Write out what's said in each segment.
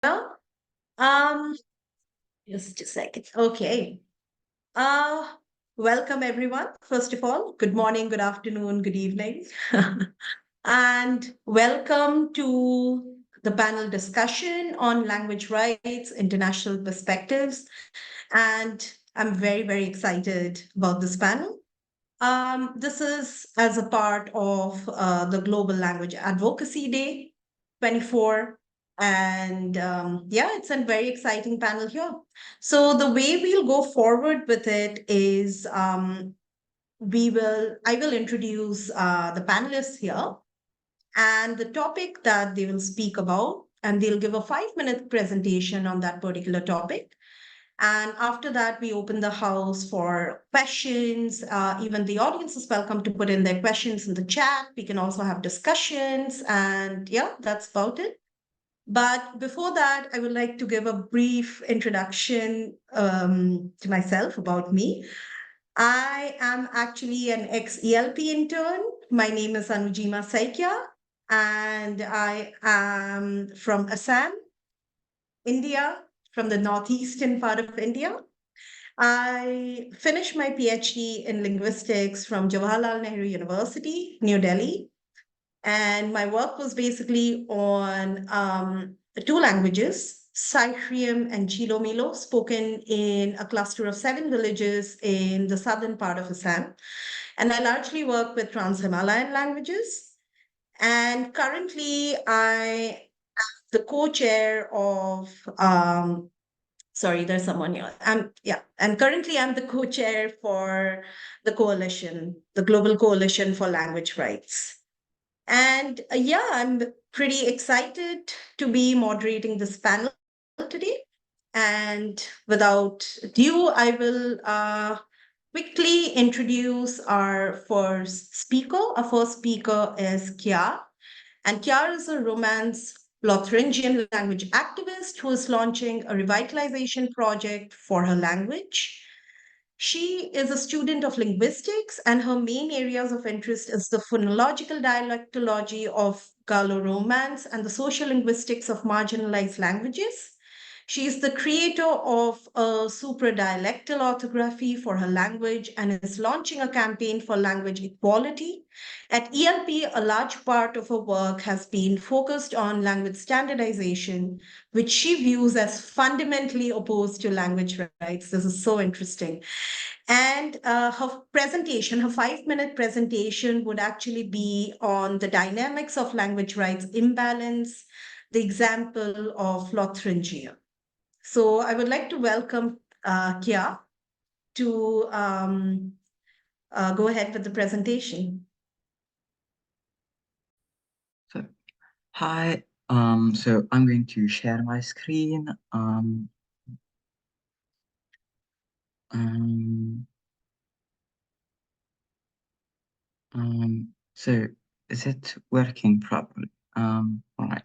Um, just a second. Okay. Uh, Welcome everyone. First of all, good morning, good afternoon, good evening. And welcome to the panel discussion on language rights, international perspectives. And I'm very, very excited about this panel. This is as a part of the Global Language Advocacy Day 24. And yeah, it's a very exciting panel here. So the way we'll go forward with it is I will introduce the panelists here and the topic that they will speak about, and they'll give a 5-minute presentation on that particular topic. And after that, we open the house for questions. Even the audience is welcome to put in their questions in the chat. We can also have discussions. And yeah, that's about it. But before that, I would like to give a brief introduction to myself about me. I am actually an ex-ELP intern. My name is Anujeema Saikia, and I am from Assam, India, from the northeastern part of India. I finished my PhD in linguistics from Jawaharlal Nehru University, New Delhi. And my work was basically on two languages, Cyprium and Chilo-Milo, spoken in a cluster of 7 villages in the southern part of Assam. And I largely work with Trans-Himalayan languages. And currently, I am the co-chair of sorry, there's someone here. Yeah, and currently I'm the co-chair for the coalition, the Global Coalition for Language Rights. And yeah, I'm pretty excited to be moderating this panel today. And without ado, I will quickly introduce our first speaker. Our first speaker is Cllare. And Cllare is a Romance Lothringian language activist who is launching a revitalization project for her language. She is a student of linguistics, and her main areas of interest is the phonological dialectology of Gallo-Romance and the social linguistics of marginalized languages. She is the creator of a supradialectal orthography for her language and is launching a campaign for language equality. At ELP, a large part of her work has been focused on language standardization, which she views as fundamentally opposed to language rights. This is so interesting. And her presentation, her 5-minute presentation, would actually be on the dynamics of language rights imbalance, the example of Lothringia. So I would like to welcome Cllare to go ahead with the presentation. So, hi. So I'm going to share my screen. So is it working properly? All right.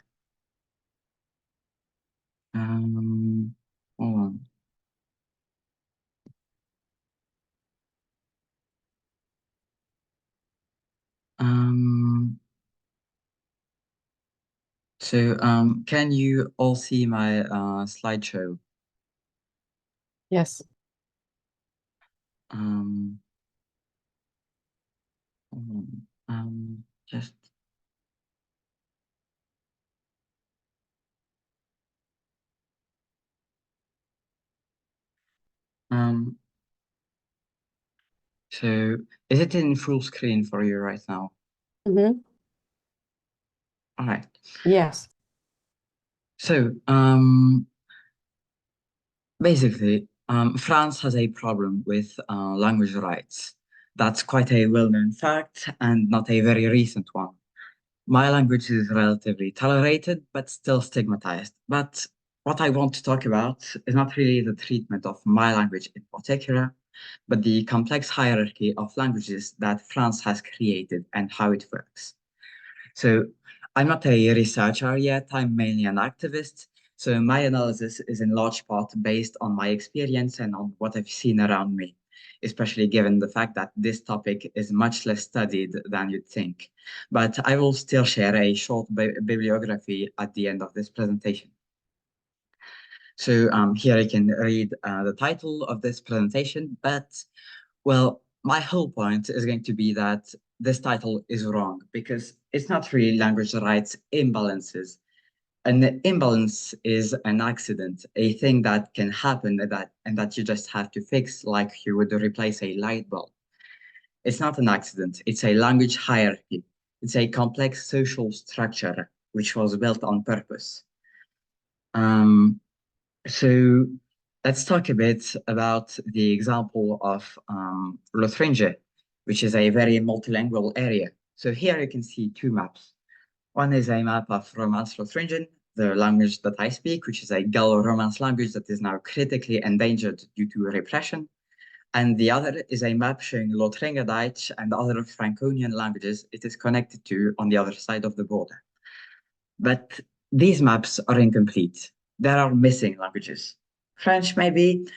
Hold on. So can you all see my slideshow? Yes. Just so is it in full screen for you right now? Mm-hmm. All right. Yes. So basically, France has a problem with language rights. That's quite a well-known fact and not a very recent one. My language is relatively tolerated, but still stigmatized. But what I want to talk about is not really the treatment of my language in particular, but the complex hierarchy of languages that France has created and how it works. So I'm not a researcher yet, I'm mainly an activist. So my analysis is in large part based on my experience and on what I've seen around me, especially given the fact that this topic is much less studied than you'd think. But I will still share a short bibliography at the end of this presentation. So here I can read the title of this presentation, but well, my whole point is going to be that this title is wrong because it's not really language rights imbalances. An imbalance is an accident, a thing that can happen and that you just have to fix like you would replace a light bulb. It's not an accident, it's a language hierarchy. It's a complex social structure which was built on purpose. So let's talk a bit about the example of Lothringia, which is a very multilingual area. So here you can see two maps. One is a map of Romance Lothringian, the language that I speak, which is a Gallo-Romance language that is now critically endangered due to repression. And the other is a map showing Lothringer Dutch and other Franconian languages it is connected to on the other side of the border. But these maps are incomplete. There are missing languages. French, maybe,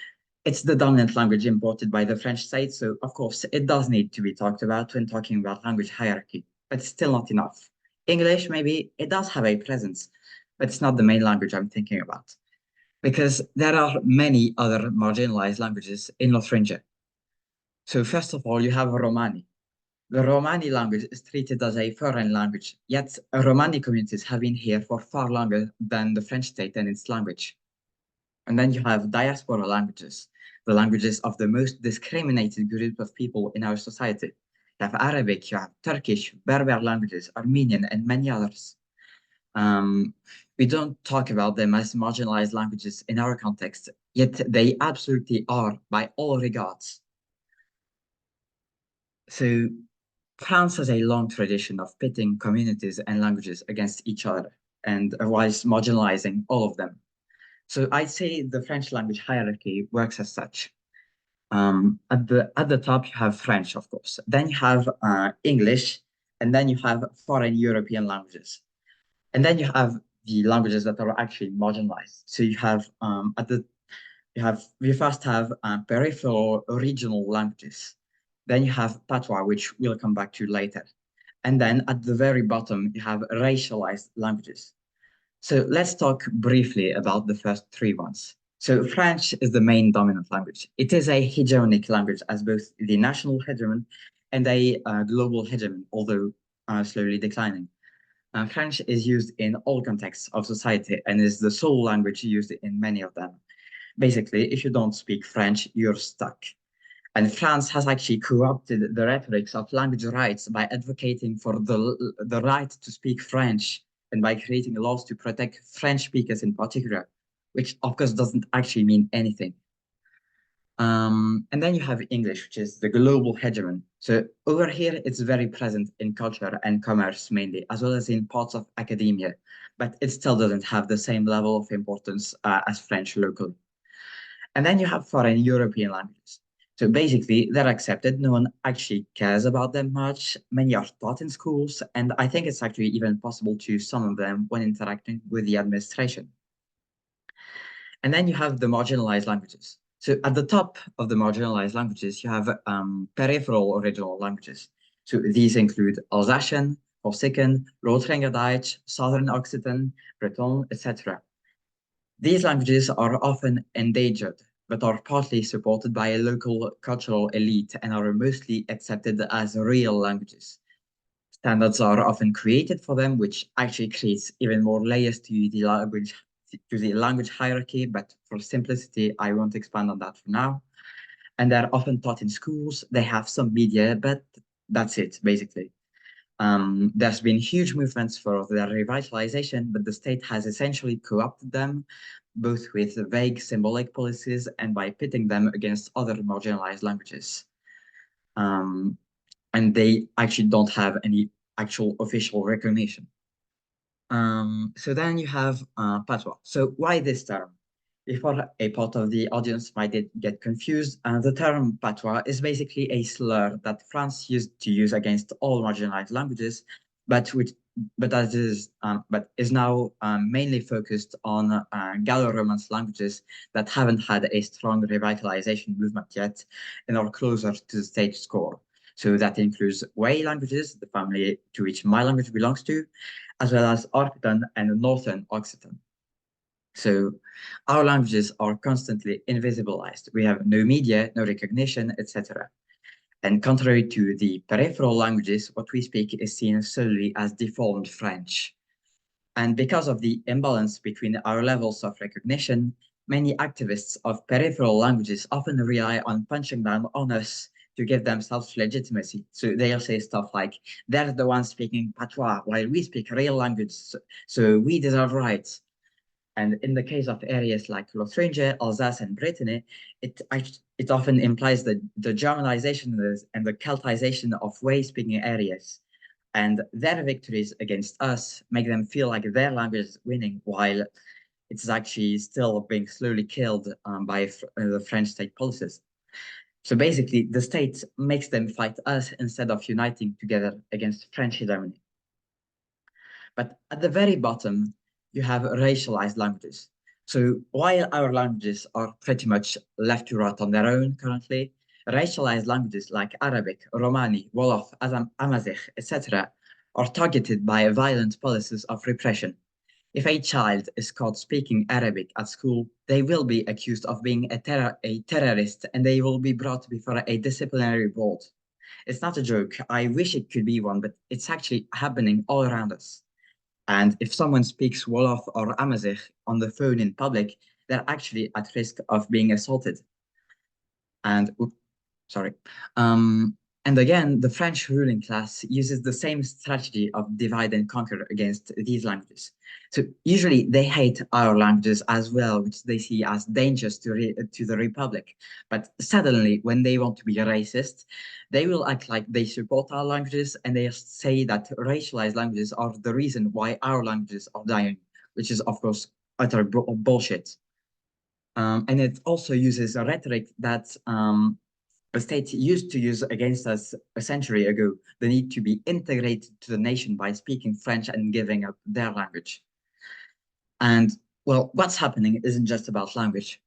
it's the dominant language imported by the French state, so of course it does need to be talked about when talking about language hierarchy, but it's still not enough. English, maybe, it does have a presence, but it's not the main language I'm thinking about, because there are many other marginalized languages in Lothringia. So first of all, you have Romani. The Romani language is treated as a foreign language, yet Romani communities have been here for far longer than the French state and its language. And then you have diaspora languages, the languages of the most discriminated group of people in our society. You have Arabic, you have Turkish, Berber languages, Armenian, and many others. We don't talk about them as marginalized languages in our context, yet they absolutely are by all regards. So France has a long tradition of pitting communities and languages against each other, and whilst marginalizing all of them. So I'd say the French language hierarchy works as such. At the top, you have French, of course. Then you have English, and then you have foreign European languages. And then you have the languages that are actually marginalized. So you have we first have peripheral regional languages. Then you have patois, which we'll come back to later. And then at the very bottom, you have racialized languages. So let's talk briefly about the first three ones. So French is the main dominant language. It is a hegemonic language as both the national hegemon and a global hegemon, although slowly declining. French is used in all contexts of society and is the sole language used in many of them. Basically, if you don't speak French, you're stuck. And France has actually co-opted the rhetorics of language rights by advocating for the right to speak French and by creating laws to protect French speakers in particular, which of course doesn't actually mean anything. And then you have English, which is the global hegemon. So over here, it's very present in culture and commerce mainly, as well as in parts of academia, but it still doesn't have the same level of importance as French locally. And then you have foreign European languages. So basically, they're accepted. No one actually cares about them much. Many are taught in schools, and I think it's actually even possible to use some of them when interacting with the administration. And then you have the marginalized languages. So at the top of the marginalized languages, you have peripheral regional languages. So these include Alsatian, Corsican, Lothringer Dutch, Southern Occitan, Breton, etc. These languages are often endangered, but are partly supported by a local cultural elite and are mostly accepted as real languages. Standards are often created for them, which actually creates even more layers to the language hierarchy, but for simplicity, I won't expand on that for now. And they're often taught in schools. They have some media, but that's it, basically. There's been huge movements for their revitalization, but the state has essentially co-opted them, both with vague symbolic policies and by pitting them against other marginalized languages. And they actually don't have any actual official recognition. So then you have patois. So why this term? Before a part of the audience might get confused, the term patois is basically a slur that France used to use against all marginalized languages, but is now mainly focused on Gallo-Romance languages that haven't had a strong revitalization movement yet and are closer to the status quo. So that includes Way languages, the family to which my language belongs to, as well as Occitan and Northern Occitan. So our languages are constantly invisibilized. We have no media, no recognition, etc. And contrary to the peripheral languages, what we speak is seen solely as deformed French. And because of the imbalance between our levels of recognition, many activists of peripheral languages often rely on punching down on us to give themselves legitimacy. So they'll say stuff like, they're the ones speaking patois while we speak real language, so we deserve rights. And in the case of areas like Lothringia, Alsace, and Brittany, it often implies the Germanization and the Celtization of way-speaking areas. And their victories against us make them feel like their language is winning, while it's actually still being slowly killed by the French state policies. So basically, the state makes them fight us instead of uniting together against French hegemony. But at the very bottom, you have racialized languages. So while our languages are pretty much left to rot on their own currently, racialized languages like Arabic, Romani, Wolof, Amazigh, etc. are targeted by violent policies of repression. If a child is caught speaking Arabic at school, they will be accused of being a terrorist and they will be brought before a disciplinary board. It's not a joke. I wish it could be one, but it's actually happening all around us. And if someone speaks Wolof or Amazigh on the phone in public, they're actually at risk of being assaulted. And sorry. And again, the French ruling class uses the same strategy of divide and conquer against these languages. So usually they hate our languages as well, which they see as dangerous to the Republic. But suddenly, when they want to be racist, they will act like they support our languages and they say that racialized languages are the reason why our languages are dying, which is, of course, utter bullshit. And it also uses a rhetoric that the state used to use against us a century ago, the need to be integrated to the nation by speaking French and giving up their language. And well, what's happening isn't just about language.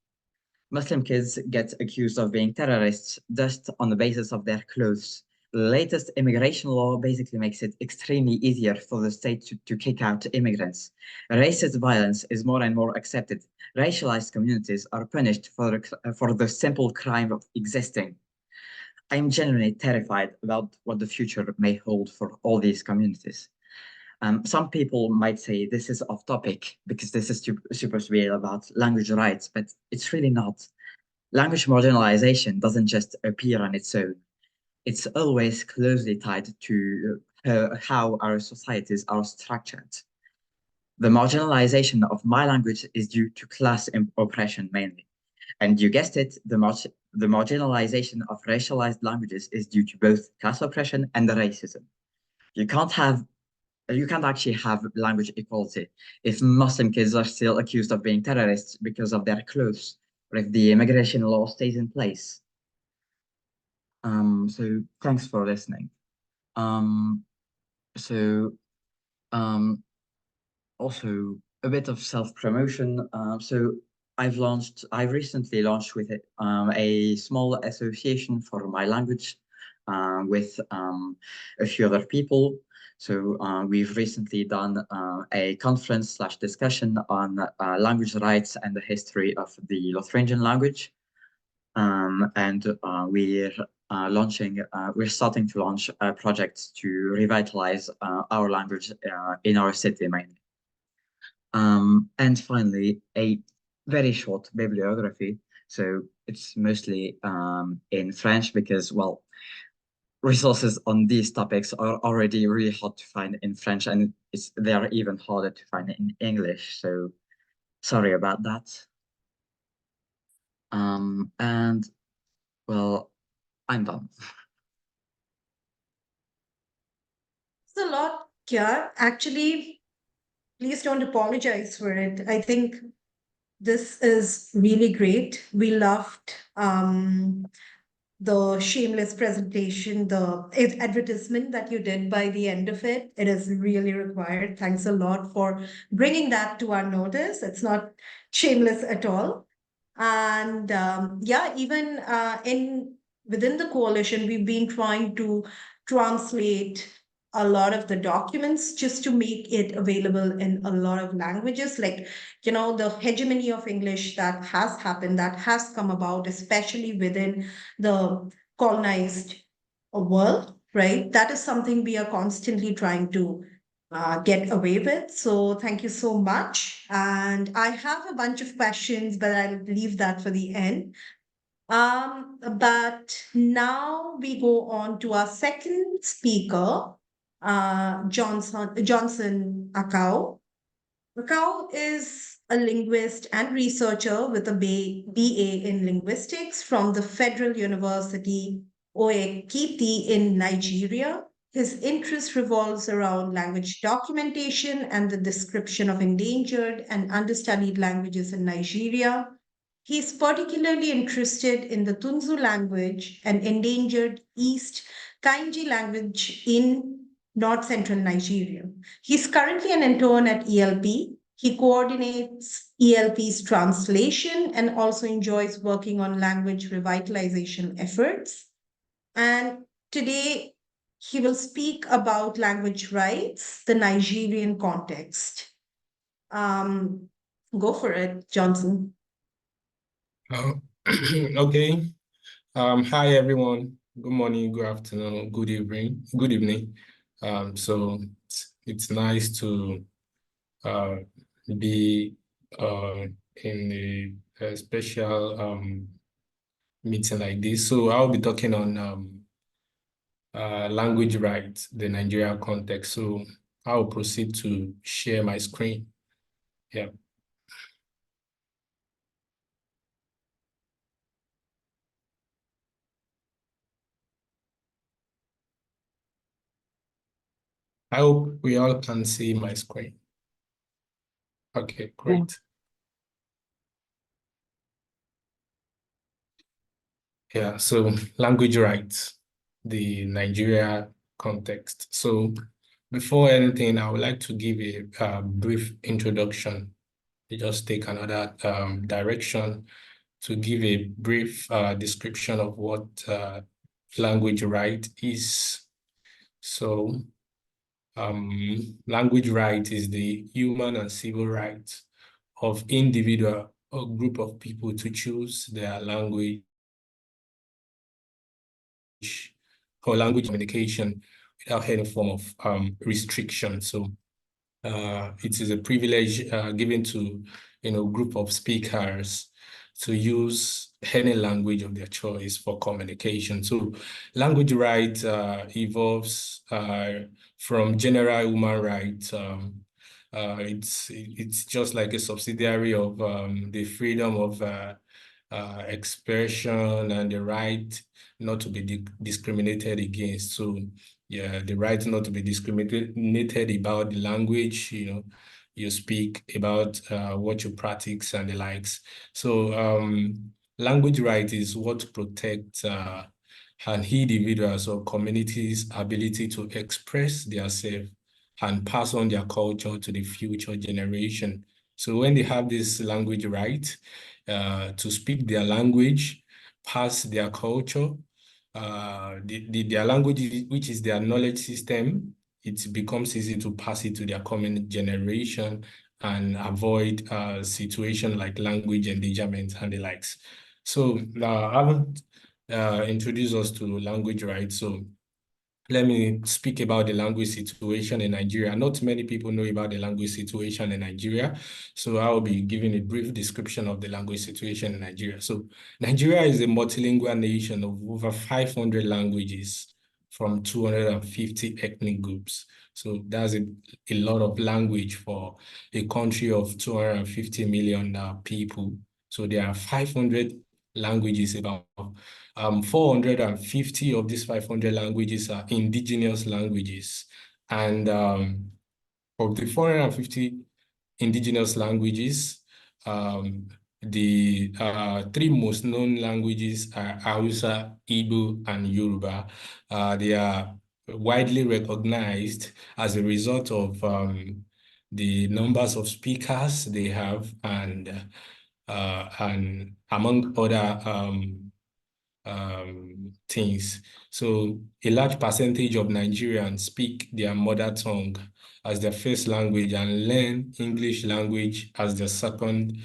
Muslim kids get accused of being terrorists just on the basis of their clothes. The latest immigration law basically makes it extremely easier for the state to kick out immigrants. Racist violence is more and more accepted. Racialized communities are punished for the simple crime of existing. I'm genuinely terrified about what the future may hold for all these communities. Some people might say this is off topic because this is supposed to be about language rights, but it's really not. Language marginalization doesn't just appear on its own. It's always closely tied to how our societies are structured. The marginalization of my language is due to class oppression mainly. And you guessed it, the marginalization of racialized languages is due to both class oppression and racism. You can't actually have language equality if Muslim kids are still accused of being terrorists because of their clothes, or if the immigration law stays in place. So thanks for listening. So also a bit of self-promotion. So I've recently launched with it a small association for my language with a few other people. So we've recently done a conference/discussion on language rights and the history of the Lothringian language. And we're starting to launch projects to revitalize our language in our city mainly. And finally, a very short bibliography. So it's mostly in French because, well, resources on these topics are already really hard to find in French, and they're even harder to find in English. So sorry about that. And well, I'm done. It's a lot, yeah. Actually, please don't apologize for it. I think this is really great. We loved the shameless presentation, the advertisement that you did by the end of it. It is really required. Thanks a lot for bringing that to our notice. It's not shameless at all. And yeah, even in within the coalition, we've been trying to translate a lot of the documents just to make it available in a lot of languages. Like, the hegemony of English that has happened, that has come about, especially within the colonized world, right? That is something we are constantly trying to get away with. So thank you so much. And I have a bunch of questions, but I'll leave that for the end. But now we go on to our second speaker, Johnson Akao. Akao is a linguist and researcher with a BA in linguistics from the Federal University Oekiti in Nigeria. His interest revolves around language documentation and the description of endangered and understudied languages in Nigeria. He's particularly interested in the Tunzu language, an endangered East Kainji language in North Central Nigeria. He's currently an intern at ELP. He coordinates ELP's translation and also enjoys working on language revitalization efforts. And today, he will speak about language rights, the Nigerian context. Go for it, Johnson. Okay. Hi everyone. Good morning, good afternoon, good evening, good evening. So it's nice to be in a special meeting like this. So I'll be talking on language rights, the Nigeria context. So I'll proceed to share my screen. Yeah. I hope we all can see my screen. Okay, great. Yeah, so language rights, the Nigeria context. So before anything, I would like to give a brief introduction. To just take another direction to give a brief description of what language right is. So language right is the human and civil rights of individual or group of people to choose their language or language communication without any form of restriction. So it is a privilege given to group of speakers to use any language of their choice for communication. So language rights evolves from general human rights. It's just like a subsidiary of the freedom of expression and the right not to be discriminated against. So yeah, the right not to be discriminated about the language, you speak, about what you practice and the likes. So language right is what protects an individual's or community's ability to express themselves and pass on their culture to the future generation. So when they have this language right to speak their language, pass their culture, their language, which is their knowledge system, it becomes easy to pass it to their coming generation and avoid situation like language endangerment and the likes. So I haven't introduced us to language rights. So let me speak about the language situation in Nigeria. Not many people know about the language situation in Nigeria, so I'll be giving a brief description of the language situation in Nigeria. So Nigeria is a multilingual nation of over 500 languages from 250 ethnic groups. So that's a lot of language for a country of 250 million people. So there are 500 languages, about 450 of these 500 languages are indigenous languages. And of the 450 indigenous languages, the three most known languages are Hausa, Igbo, and Yoruba. They are widely recognized as a result of the numbers of speakers they have and among other things. So a large percentage of Nigerians speak their mother tongue as their first language and learn English language as their second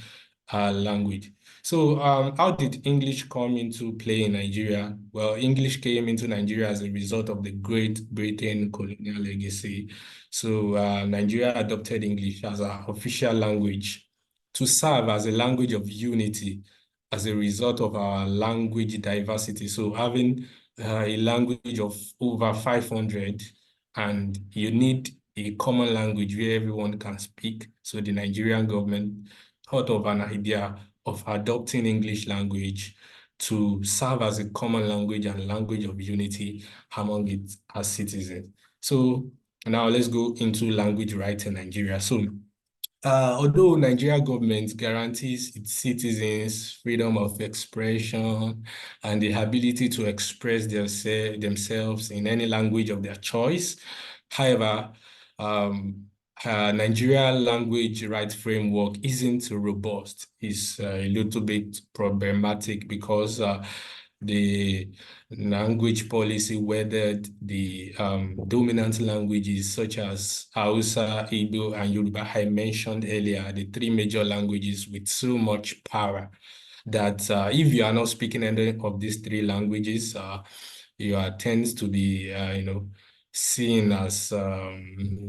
language. So how did English come into play in Nigeria? Well, English came into Nigeria as a result of the Great Britain colonial legacy. So Nigeria adopted English as our official language to serve as a language of unity as a result of our language diversity. So having a language of over 500, and you need a common language where everyone can speak. So the Nigerian government thought of an idea of adopting English language to serve as a common language and language of unity among its citizens. So now let's go into language rights in Nigeria. So although Nigeria government guarantees its citizens freedom of expression and the ability to express themselves in any language of their choice, however, Nigeria language rights framework isn't robust. It's a little bit problematic because the language policy weathered the dominant languages such as Hausa, Igbo, and Yoruba I mentioned earlier, the three major languages with so much power that if you are not speaking any of these three languages, you are tends to be, seen as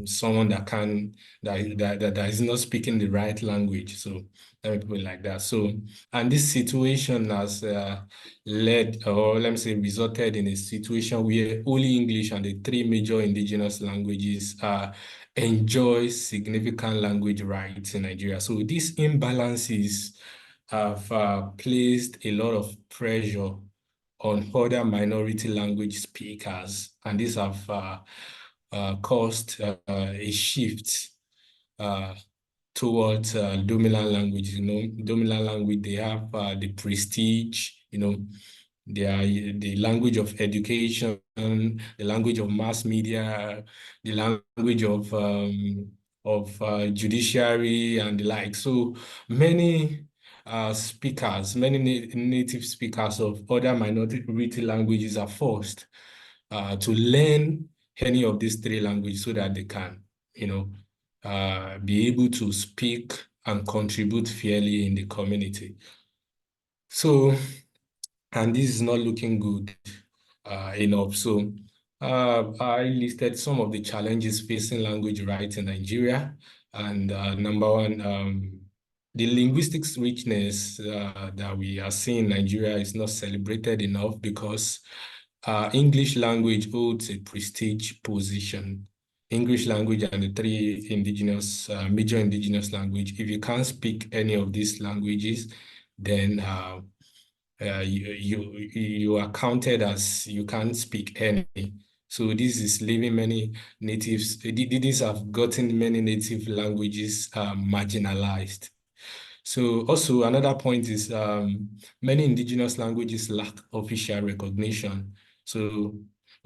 someone that is not speaking the right language. So let me put it like that. So, and this situation has led, or let me say, resulted in a situation where only English and the three major indigenous languages enjoy significant language rights in Nigeria. So these imbalances have placed a lot of pressure on other minority language speakers, and these have caused a shift towards dominant language. Dominant language, they have the prestige, they are the language of education, the language of mass media, the language of judiciary and the like. So many speakers, many native speakers of other minority languages are forced to learn any of these three languages so that they can, be able to speak and contribute fairly in the community. So, and this is not looking good enough. So I listed some of the challenges facing language rights in Nigeria. And number one, the linguistics richness that we are seeing in Nigeria is not celebrated enough because English language holds a prestige position. English language and the three indigenous, major indigenous language. If you can't speak any of these languages, then you are counted as you can't speak any. So this is leaving many natives, these have gotten many native languages marginalized. So also another point is many indigenous languages lack official recognition. So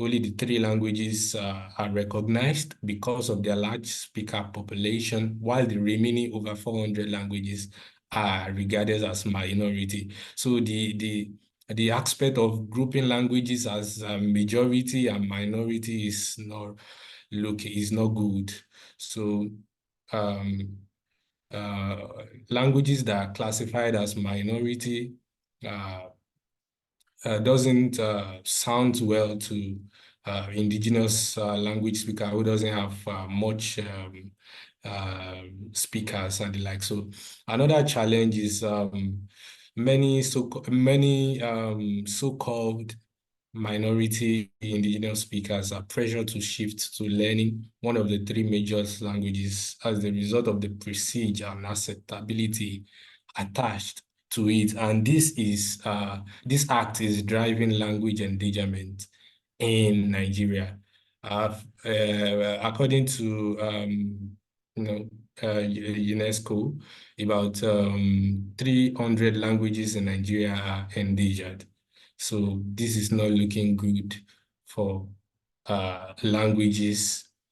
only the three languages are recognized because of their large speaker population, while the remaining over 400 languages are regarded as minority. So the aspect of grouping languages as majority and minority is not good. So languages that are classified as minority doesn't sound well to indigenous language speaker who doesn't have much speakers and the like. So another challenge is many so-called minority indigenous speakers are pressured to shift to learning one of the three major languages as the result of the prestige and acceptability attached to it. And this act is driving language endangerment in Nigeria. According to UNESCO, about 300 languages in Nigeria are endangered. So this is not looking good for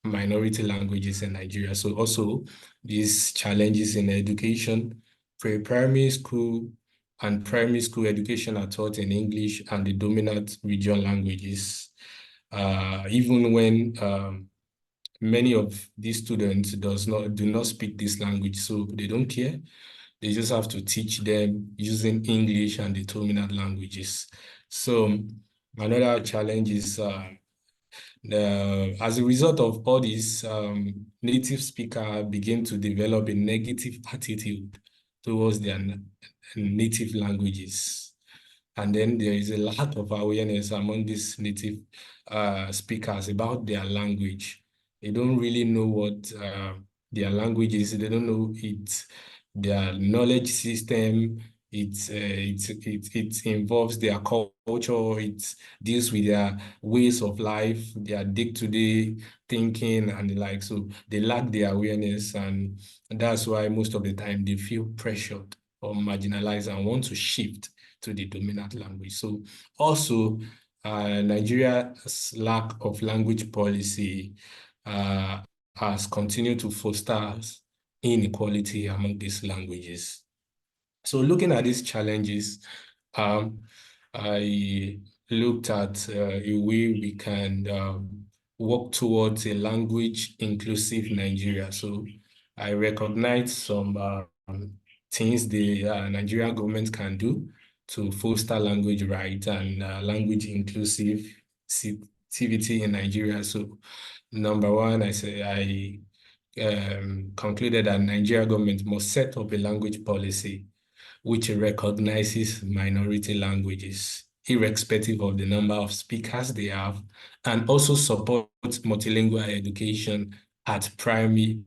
minority languages in Nigeria. So also these challenges in education, pre-primary school and primary school education are taught in English and the dominant regional languages, even when many of these students do not speak this language, so they don't care. They just have to teach them using English and the dominant languages. So another challenge is as a result of all this, native speakers begin to develop a negative attitude towards their native languages. And then there is a lack of awareness among these native speakers about their language. They don't really know what their language is. They don't know their knowledge system. It involves their culture. It deals with their ways of life, their day-to-day thinking and the like. So they lack the awareness, and that's why most of the time they feel pressured or marginalized and want to shift to the dominant language. So also, Nigeria's lack of language policy has continued to foster inequality among these languages. So looking at these challenges, I looked at a way we can work towards a language inclusive Nigeria. So I recognize some things the Nigerian government can do to foster language rights and language inclusivity in Nigeria. So number one, I concluded that Nigeria government must set up a language policy which recognizes minority languages, irrespective of the number of speakers they have, and also supports multilingual education at primary,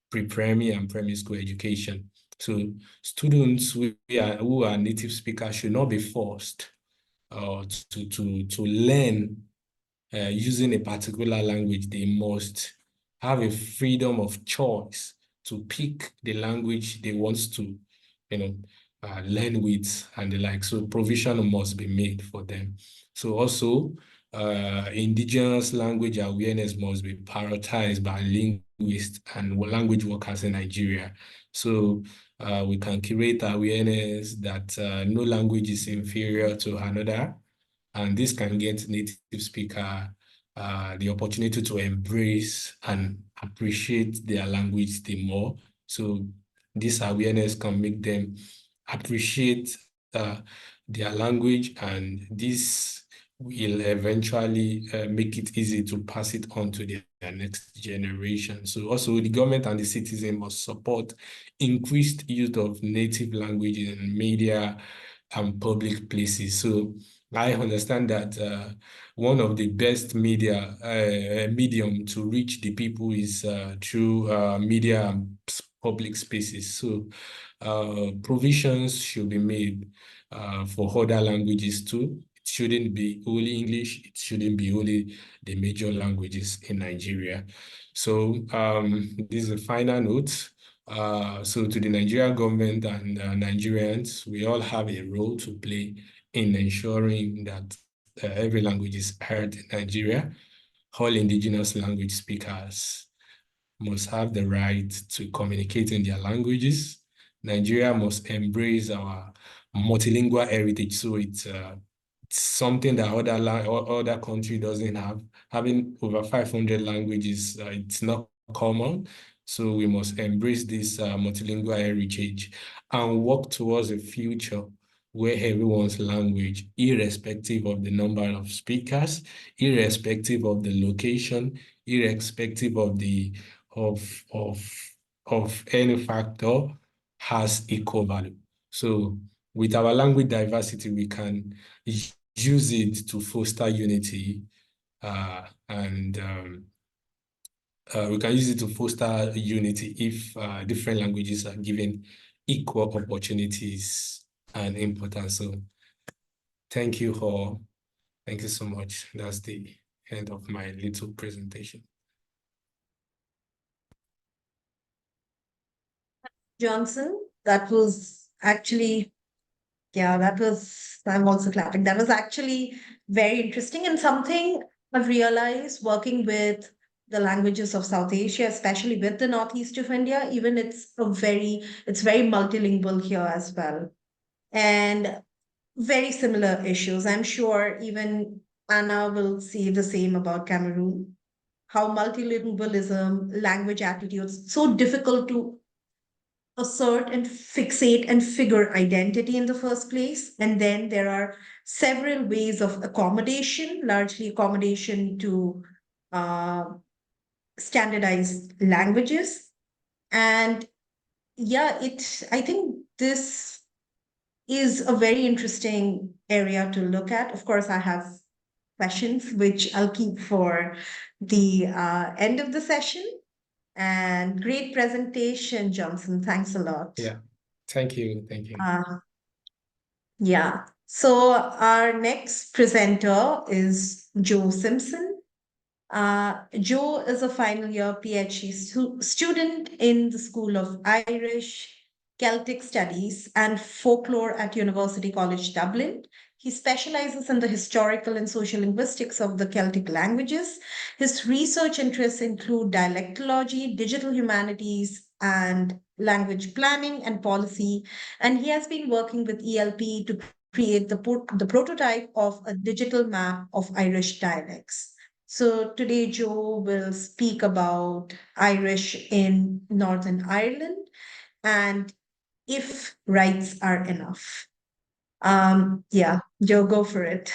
pre-primary, and primary school education. So students who are native speakers should not be forced to learn using a particular language. They must have a freedom of choice to pick the language they want to, learn with and the like. So provision must be made for them. So also, indigenous language awareness must be prioritized by linguists and language workers in Nigeria. So we can create awareness that no language is inferior to another, and this can get native speaker the opportunity to embrace and appreciate their language the more. So this awareness can make them appreciate their language, and this will eventually make it easy to pass it on to their next generation. So also the government and the citizen must support increased use of native language in media and public places. So I understand that one of the best media medium to reach the people is through media and public spaces. So provisions should be made for other languages too. It shouldn't be only English. It shouldn't be only the major languages in Nigeria. So this is a final note. So to the Nigerian government and Nigerians, we all have a role to play in ensuring that every language is heard in Nigeria. All indigenous language speakers must have the right to communicate in their languages. Nigeria must embrace our multilingual heritage. So it's something that other country doesn't have. Having over 500 languages, it's not common. So we must embrace this multilingual heritage and work towards a future where everyone's language, irrespective of the number of speakers, irrespective of the location, irrespective of the of any factor, has equal value. So with our language diversity, we can use it to foster unity, and we can use it to foster unity if different languages are given equal opportunities and importance. So thank you all. Thank you so much. That's the end of my little presentation. Johnson, that was actually, I'm also clapping. That was actually very interesting and something I've realized working with the languages of South Asia, especially with the northeast of India, even it's very multilingual here as well. and very similar issues. I'm sure even Anna will say the same about Cameroon, how multilingualism, language attitudes, so difficult to assert and fixate and figure identity in the first place. And then there are several ways of accommodation, largely accommodation to uh, standardized languages. And yeah, I think this is a very interesting area to look at. Of course, I have questions, which I'll keep for the end of the session. And great presentation, Johnson. Thanks a lot. Yeah. Thank you. Thank you. Yeah. So our next presenter is Joe Simpson. Joe is a final year PhD student in the School of Irish, Celtic Studies and Folklore at University College Dublin. He specializes in the historical and social linguistics of the Celtic languages. His research interests include dialectology, digital humanities, and language planning and policy. And he has been working with ELP to create the prototype of a digital map of Irish dialects. So today, Joe will speak about Irish in Northern Ireland and if rights are enough. Yeah, Joe, go for it.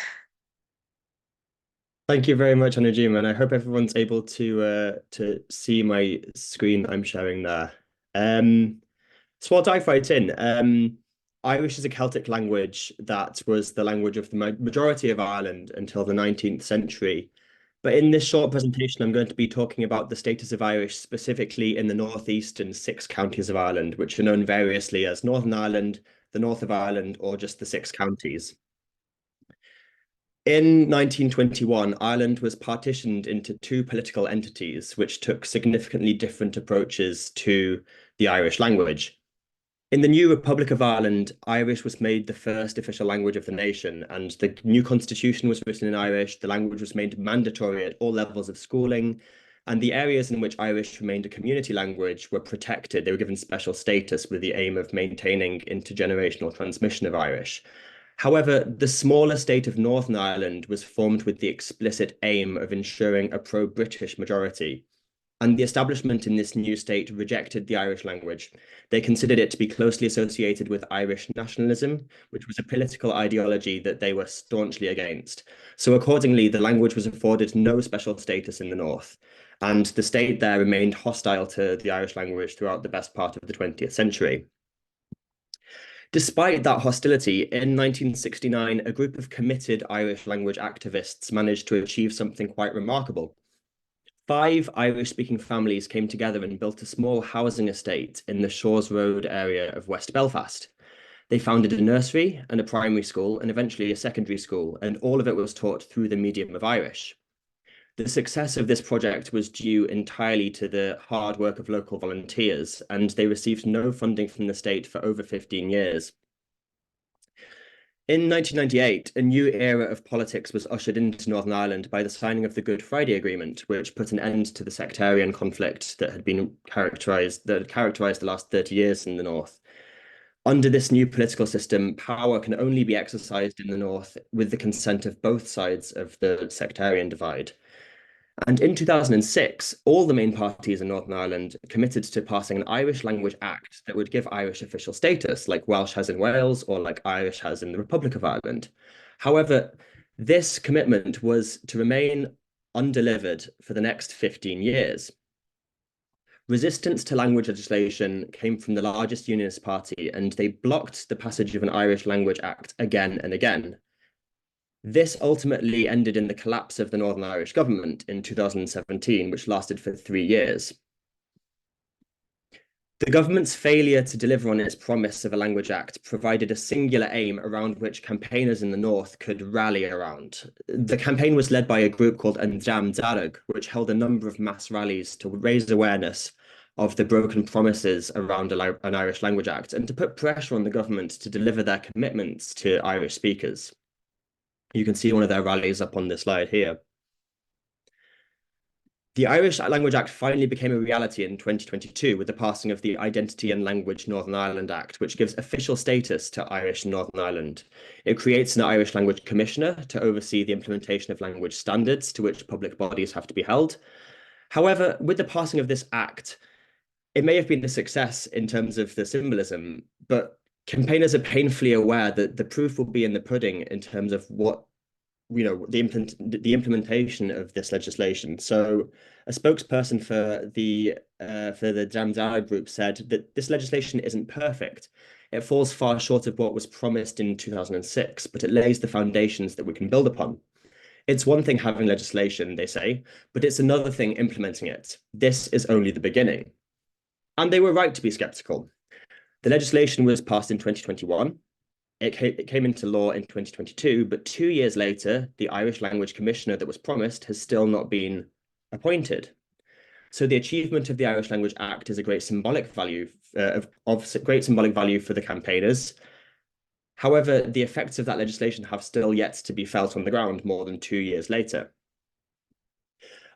Thank you very much, Anujeema, and I hope everyone's able to see my screen I'm sharing there. So I'll dive right in. Irish is a Celtic language that was the language of the majority of Ireland until the 19th century. But in this short presentation, I'm going to be talking about the status of Irish specifically in the northeastern 6 counties of Ireland, which are known variously as Northern Ireland, the North of Ireland, or just the 6 counties. In 1921, Ireland was partitioned into 2 political entities, which took significantly different approaches to the Irish language. In the new Republic of Ireland, Irish was made the first official language of the nation, and the new constitution was written in Irish. The language was made mandatory at all levels of schooling, and the areas in which Irish remained a community language were protected. They were given special status with the aim of maintaining intergenerational transmission of Irish. However, the smaller state of Northern Ireland was formed with the explicit aim of ensuring a pro-British majority. And the establishment in this new state rejected the Irish language. They considered it to be closely associated with Irish nationalism, which was a political ideology that they were staunchly against. So accordingly, the language was afforded no special status in the north, and the state there remained hostile to the Irish language throughout the best part of the 20th century. Despite that hostility, in 1969, a group of committed Irish language activists managed to achieve something quite remarkable. 5 Irish-speaking families came together and built a small housing estate in the Shores Road area of West Belfast. They founded a nursery and a primary school and eventually a secondary school, and all of it was taught through the medium of Irish. The success of this project was due entirely to the hard work of local volunteers, and they received no funding from the state for over 15 years. In 1998, a new era of politics was ushered into Northern Ireland by the signing of the Good Friday Agreement, which put an end to the sectarian conflict that had characterized the last 30 years in the north. Under this new political system, power can only be exercised in the north with the consent of both sides of the sectarian divide. And in 2006, all the main parties in Northern Ireland committed to passing an Irish Language Act that would give Irish official status, like Welsh has in Wales or like Irish has in the Republic of Ireland. However, this commitment was to remain undelivered for the next 15 years. Resistance to language legislation came from the largest unionist party, and they blocked the passage of an Irish Language Act again and again. This ultimately ended in the collapse of the Northern Irish government in 2017, which lasted for 3 years. The government's failure to deliver on its promise of a Language Act provided a singular aim around which campaigners in the north could rally around. The campaign was led by a group called An Dram Darug, which held a number of mass rallies to raise awareness of the broken promises around an Irish Language Act and to put pressure on the government to deliver their commitments to Irish speakers. You can see one of their rallies up on the slide here. The Irish Language Act finally became a reality in 2022 with the passing of the Identity and Language Northern Ireland Act, which gives official status to Irish Northern Ireland. It creates an Irish Language Commissioner to oversee the implementation of language standards to which public bodies have to be held. However, with the passing of this act, it may have been a success in terms of the symbolism, but campaigners are painfully aware that the proof will be in the pudding in terms of what the implementation of this legislation. So a spokesperson for the Jamzara group said that this legislation isn't perfect. It falls far short of what was promised in 2006, but it lays the foundations that we can build upon. It's one thing having legislation, they say, but it's another thing implementing it. This is only the beginning. And they were right to be skeptical. The legislation was passed in 2021. It came into law in 2022, but 2 years later, the Irish Language Commissioner that was promised has still not been appointed. So the achievement of the Irish Language Act is a great symbolic value of great symbolic value for the campaigners. However, the effects of that legislation have still yet to be felt on the ground more than 2 years later.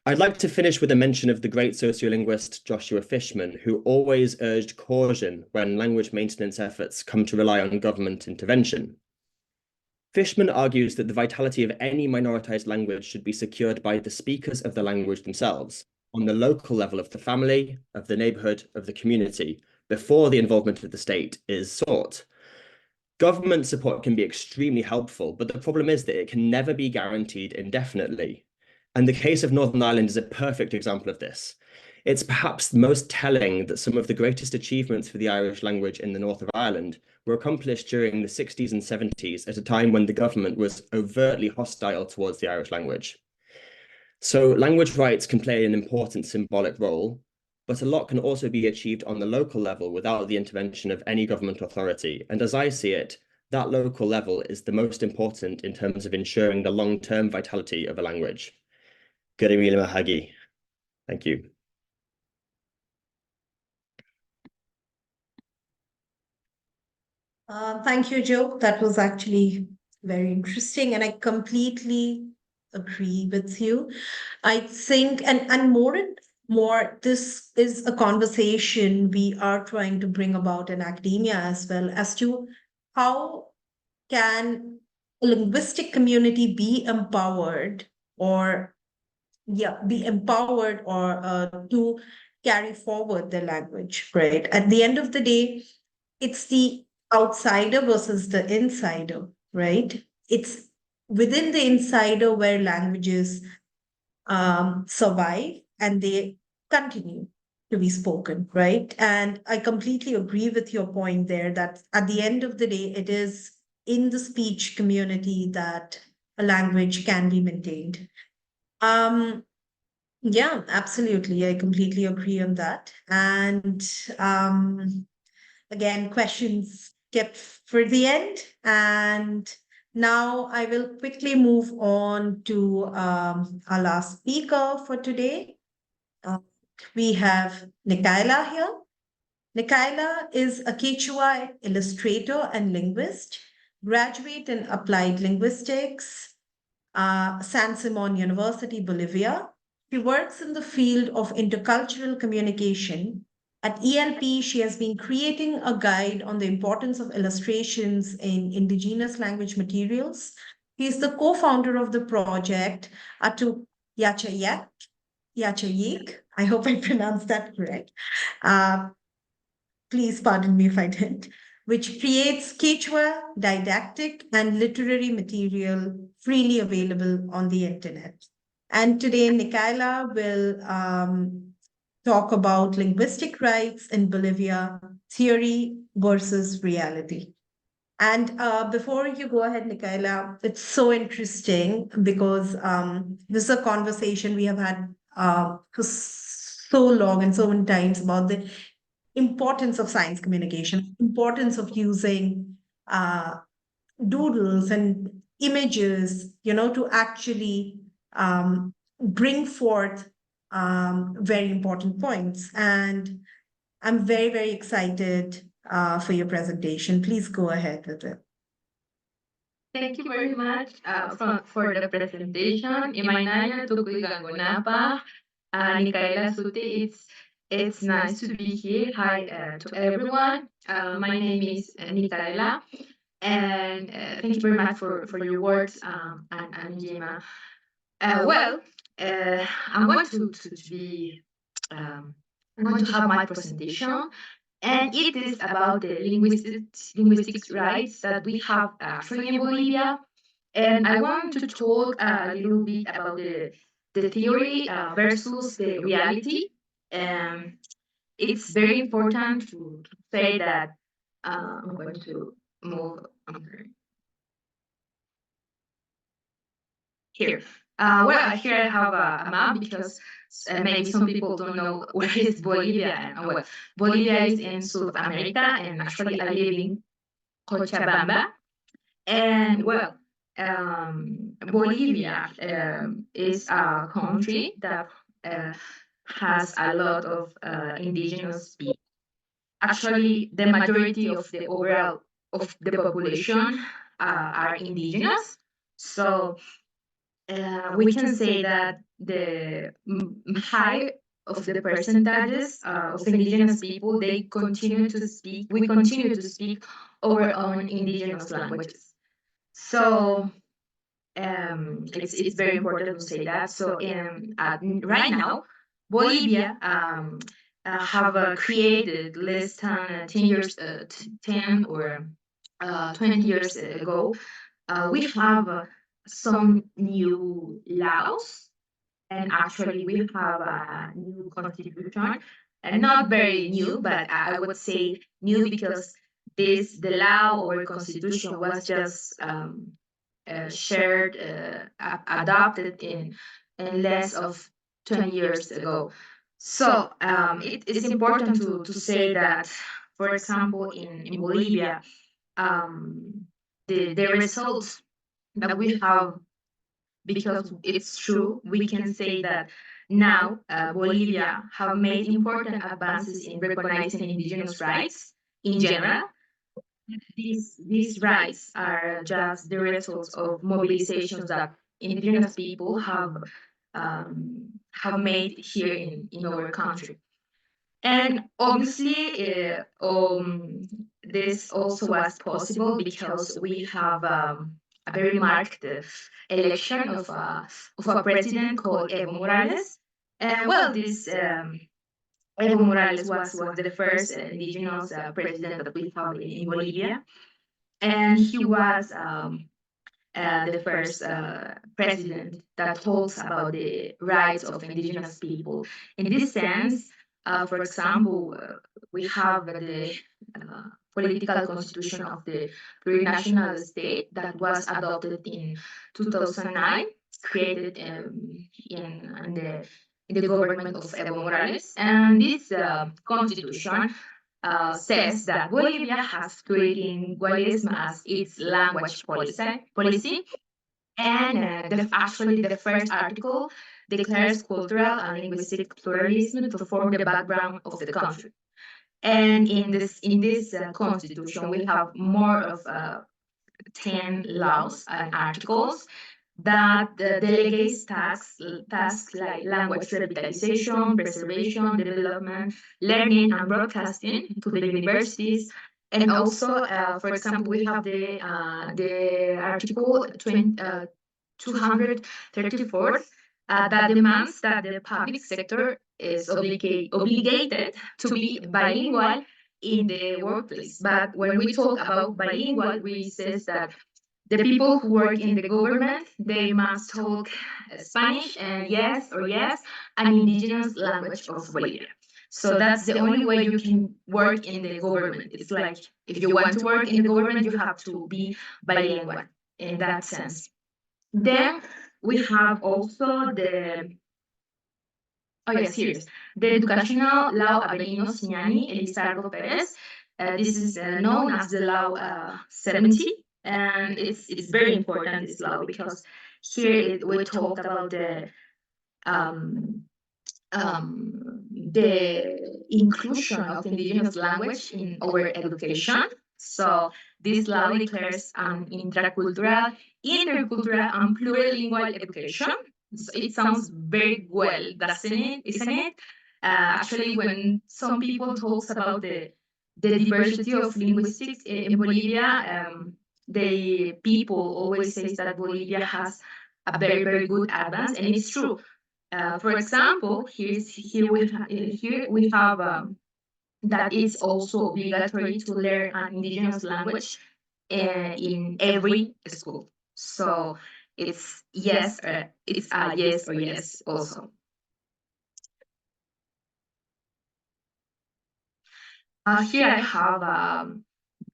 I'd like to finish with a mention of the great sociolinguist Joshua Fishman, who always urged caution when language maintenance efforts come to rely on government intervention. Fishman argues that the vitality of any minoritized language should be secured by the speakers of the language themselves, on the local level of the family, of the neighborhood, of the community, before the involvement of the state is sought. Government support can be extremely helpful, but the problem is that it can never be guaranteed indefinitely. And the case of Northern Ireland is a perfect example of this. It's perhaps most telling that some of the greatest achievements for the Irish language in the north of Ireland were accomplished during the 60s and 70s at a time when the government was overtly hostile towards the Irish language. So language rights can play an important symbolic role, but a lot can also be achieved on the local level without the intervention of any government authority. And as I see it, that local level is the most important in terms of ensuring the long-term vitality of a language. Thank you. Thank you, Joe. That was actually very interesting, and I completely agree with you. I think, and more and more, this is a conversation we are trying to bring about in academia as well, as to how can a linguistic community be empowered or to carry forward their language, right? At the end of the day, it's the outsider versus the insider, right? It's within the insider where languages survive and they continue to be spoken, right? And I completely agree with your point there that at the end of the day, it is in the speech community that a language can be maintained. Yeah, absolutely. I completely agree on that. And again, questions kept for the end. And now I will quickly move on to our last speaker for today. We have Nicaela here. Nicaela is a Qhichwa illustrator and linguist, graduate in applied linguistics, San Simon University, Bolivia. She works in the field of intercultural communication. At ELP, she has been creating a guide on the importance of illustrations in indigenous language materials. He is the co-founder of the project Atu Yachayik. I hope I pronounced that correct. Please pardon me if I didn't. Which creates Qhichwa, didactic, and literary material freely available on the internet. And today, Nicaela will talk about linguistic rights in Bolivia, theory versus reality. And before you go ahead, Nicaela, it's so interesting because this is a conversation we have had for so long and so many times about the importance of science communication, importance of using doodles and images, to actually bring forth very important points. And I'm very, very excited for your presentation. Please go ahead with it. Thank you very much for the presentation. Imaynaya Tukuy Gangonapa. Nicaela Leon. It's nice to be here. Hi to everyone. My name is Nicaela, and thank you very much for your words, and Anujeema. I'm going to be I'm going to have my presentation, and it is about the linguistics rights that we have actually in Bolivia. And I want to talk a little bit about the theory versus the reality. Um, it's very important to say that I'm going to move on here. Here I have a map because maybe some people don't know where is Bolivia. And Bolivia is in South America, and actually I live in Cochabamba. And Bolivia is a country that has a lot of indigenous people. Actually, the majority of the overall of the population are indigenous. So we can say that the high of the percentages of indigenous people, we continue to speak our own indigenous languages. So it's very important to say that. So right now, Bolivia have created less than 10 years, 10 or 20 years ago, we have some new laws, and actually we have a new constitution, and not very new, but I would say new because the law or constitution was just shared, adopted in less of 20 years ago. So it is important to say that, for example, in Bolivia, the results that we have, because it's true, we can say that now Bolivia have made important advances in recognizing indigenous rights in general. These rights are just the results of mobilizations that indigenous people have made here in our country. And obviously, this also was possible because we have a very marked election of a president called Evo Morales. And this Evo Morales was the first indigenous president that we have in Bolivia, and he was the first president that talks about the rights of indigenous people. In this sense, for example, we have the political constitution of the plurinational state that was adopted in 2009, created in the government of Evo Morales. And this constitution says that Bolivia has trilingualism as its language policy. And actually, the first article declares cultural and linguistic pluralism to form the background of the country. And in this constitution, we have more of 10 laws and articles that delegates tasks like language revitalization, preservation, development, learning, and broadcasting to the universities. And also, for example, we have the article 234 that demands that the public sector is obligated to be bilingual in the workplace. But when we talk about bilingual, we say that the people who work in the government, they must talk Spanish and yes, an indigenous language of Bolivia. So that's the only way you can work in the government. It's like if you want to work in the government, you have to be bilingual in that sense. Then we have also the Educational Law Avelino Signani Elizardo Perez. This is known as the Law 70. And it's very important, this law, because here we talk about the inclusion of indigenous language in our education. So this law declares an intercultural, and plurilingual education So it sounds very well, doesn't it? Isn't it? Actually, when some people talks about the diversity of linguistics in Bolivia, the people always says that Bolivia has a very, very good advance, and it's true. For example, here we have that it's also obligatory to learn an indigenous language in every school. So it's yes, it's a yes or yes also. Here I have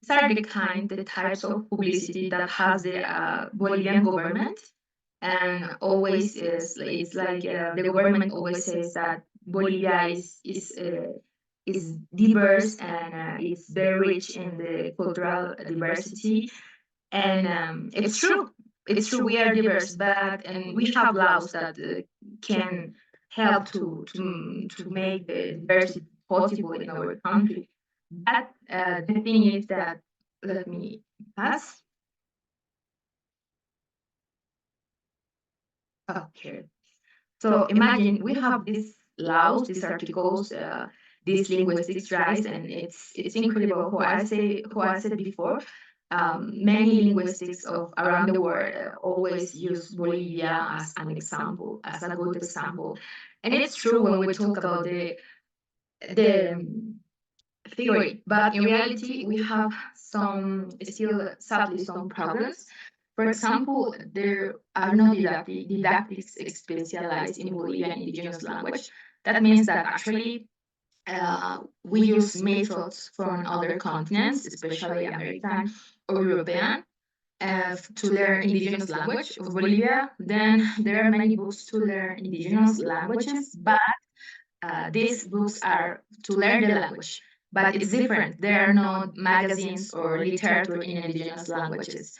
these are the types of publicity that has the Bolivian government, and always it's like the government always says that Bolivia is diverse and it's very rich in the cultural diversity, and it's true. It's true we are diverse, but and we have laws that can help to make the diversity possible in our country. But the thing is that, let me pass. Okay. So imagine we have these laws, these articles, these linguistics rights, and it's incredible. Who I said before, many linguistics of around the world always use Bolivia as an example, as a good example, and it's true when we talk about the theory, but in reality we have some still sadly some problems. For example, there are no didactics specialized in Bolivian indigenous language. That means that actually we use methods from other continents, especially American or European, to learn indigenous language of Bolivia. Then there are many books to learn indigenous languages, but these books are to learn the language. But it's different. There are no magazines or literature in indigenous languages.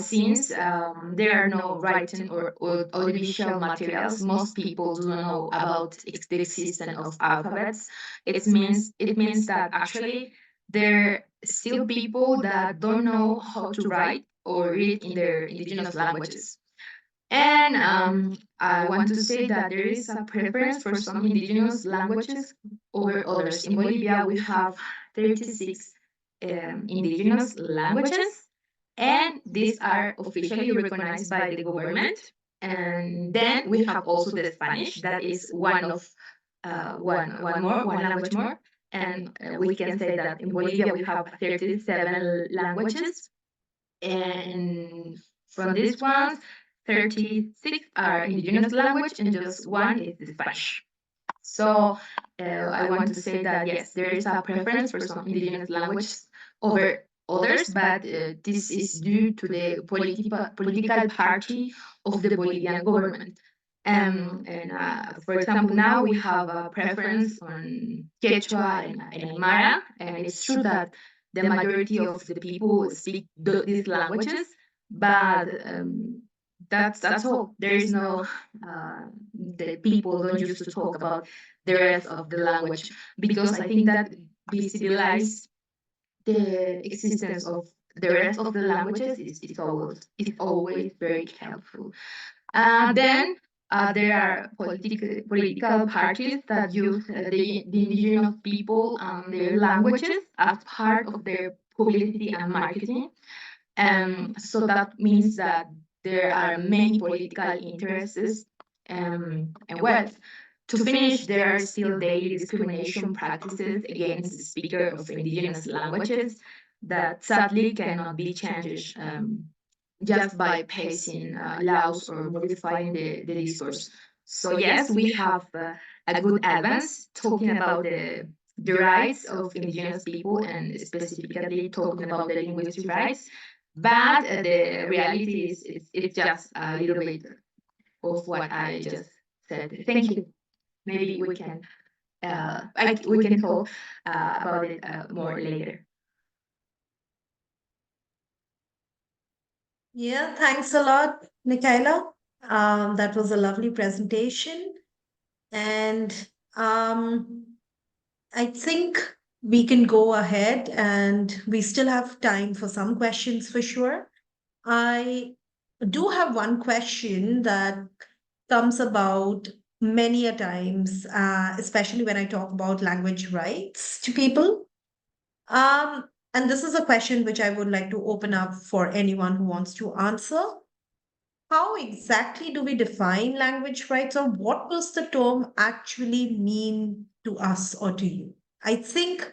Since there are no written or audiovisual materials, most people do not know about the existence of alphabets. It means that actually there are still people that don't know how to write or read in their indigenous languages. And I want to say that there is a preference for some indigenous languages over others. In Bolivia, we have 36 indigenous languages, and these are officially recognized by the government. And then we have also the Spanish, that is one language more. And we can say that in Bolivia we have 37 languages, and from these ones, 36 are indigenous language and just one is the Spanish. So I want to say that yes, there is a preference for some indigenous languages over others, but this is due to the political party of the Bolivian government. For example, now we have a preference on Quechua and Aymara, and it's true that the majority of the people speak these languages, but that's all. There is no the people don't used to talk about the rest of the language, because I think that visibilize the existence of the rest of the languages is always very helpful. Then there are political parties that use the indigenous people and their languages as part of their publicity and marketing. So that means that there are many political interests. And well, to finish, there are still daily discrimination practices against the speaker of indigenous languages that sadly cannot be changed just by passing laws or modifying the discourse. So yes, we have a good advance talking about the rights of indigenous people and specifically talking about the linguistic rights, but the reality is it's just a little bit of what I just said. Thank you. Maybe we can we can talk about it more later. Yeah, thanks a lot, Nicaela. That was a lovely presentation. And I think we can go ahead and we still have time for some questions for sure. I do have one question that comes about many a times, especially when I talk about language rights to people. And this is a question which I would like to open up for anyone who wants to answer. How exactly do we define language rights, or what does the term actually mean to us or to you? I think